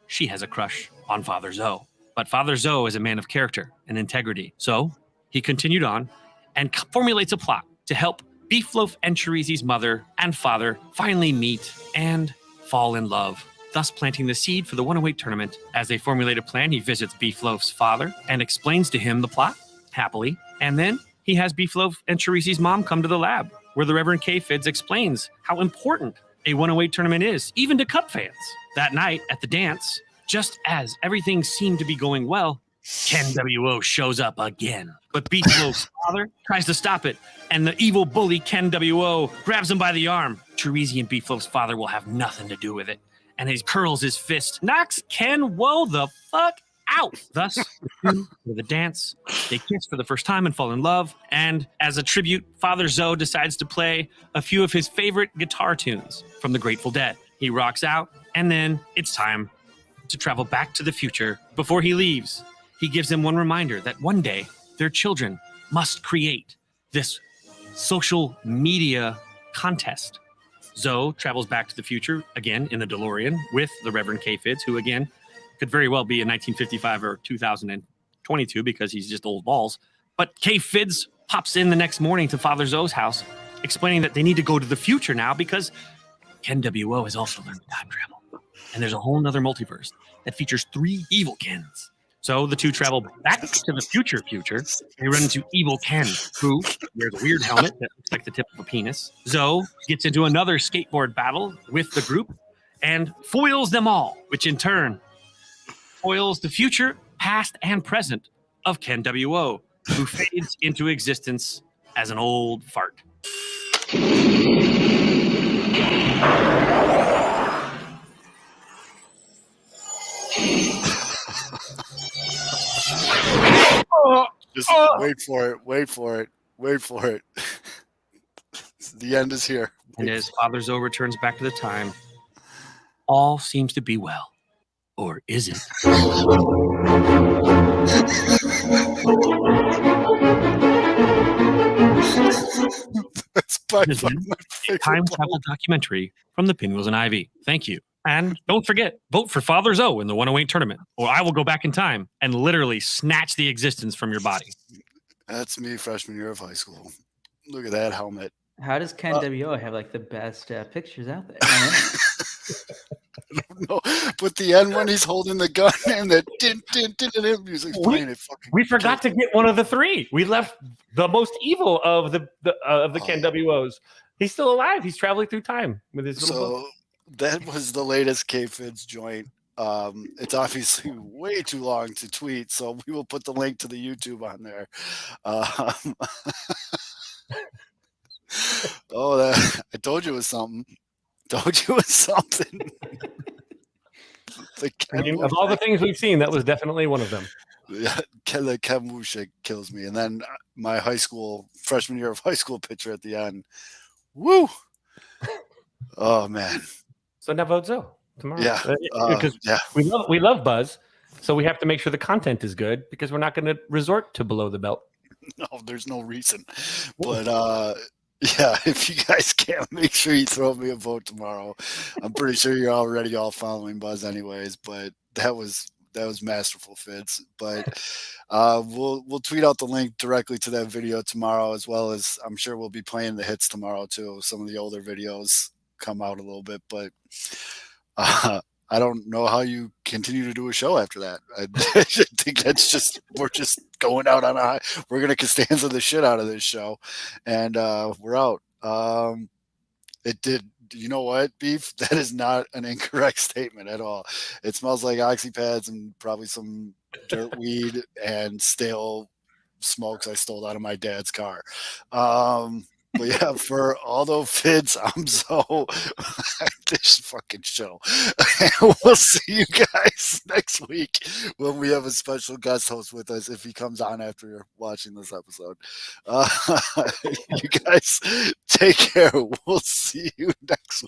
she has a crush on Father Zoe. But Father Zoe is a man of character and integrity, so he continued on and formulates a plot to help Beefloaf and Chirizi's mother and father finally meet and fall in love, thus planting the seed for the 108 tournament. As they formulate a plan, he visits Beefloaf's father and explains to him the plot, happily, and then he has Beefloaf and Chirizi's mom come to the lab, where the Reverend K. Fitz explains how important a 108 tournament is, even to Cub fans. That night at the dance, just as everything seemed to be going well, Ken W.O. shows up again. But Beefloaf's father tries to stop it, and the evil bully Ken W.O. grabs him by the arm. Chirizi and Beefloaf's father will have nothing to do with it, and he curls his fist, knocks Ken W.O. the fuck out. Thus, for the dance, they kiss for the first time and fall in love, and as a tribute, Father Zoe decides to play a few of his favorite guitar tunes from the Grateful Dead. He rocks out, and then it's time to travel back to the future. Before he leaves, he gives them one reminder that one day their children must create this social media contest Zoe travels back to the future again in the DeLorean with the Reverend K. Fitz, who again could very well be in 1955 or 2022 because he's just old balls. But K. Fitz pops in the next morning to Father Zoe's house, explaining that they need to go to the future now because Ken W.O. has also learned time travel. And there's a whole nother multiverse that features 3 evil Kens. So the two travel back to the future. They run into evil Ken, who wears a weird helmet that looks like the tip of a penis. Zoe gets into another skateboard battle with the group and foils them all, which in turn foils the future, past, and present of Ken W.O., who fades into existence as an old fart. Just wait for it. The end is here. And as Father Zoe returns back to the time, all seems to be well. Or is it? That's by This far is my a favorite time part. travel documentary from the Pinwheels and Ivy. Thank you. And don't forget, vote for Father Zoe in the 108 tournament, or I will go back in time and literally snatch the existence from your body. That's me, freshman year of high school. Look at that helmet. How does Ken W.O. have like the best pictures out there? No, but the end when he's holding the gun and that din music's playing, it fucking. We forgot to get one of the 3. We left the most evil of the Ken W.O.s. He's still alive. He's traveling through time with his little book. That was the latest K-Fids joint. It's obviously way too long to tweet, so we will put the link to the YouTube on there. I told you it was something. Of all the things we've seen, that was definitely one of them. Yeah, the Kev kills me. And then my freshman year of high school picture at the end. Woo! Oh, man. So now vote Zoe tomorrow. Yeah. Because we love Buzz, so we have to make sure the content is good because we're not going to resort to below the belt. No, there's no reason. But yeah, if you guys can't, make sure you throw me a vote tomorrow. I'm pretty sure you're already all following Buzz anyways, but that was masterful, Fitz. But we'll tweet out the link directly to that video tomorrow, as well as I'm sure we'll be playing the hits tomorrow too. Some of the older videos come out a little bit, but I don't know how you continue to do a show after that. I think we're just going out on a high. We're going to Costanza the shit out of this show, and we're out. It did. You know what, Beef? That is not an incorrect statement at all. It smells like oxy pads and probably some dirt weed and stale smokes I stole out of my dad's car. But yeah, for all those Fids, I'm so this fucking show. And we'll see you guys next week when we have a special guest host with us if he comes on after you're watching this episode. You guys take care. We'll see you next week.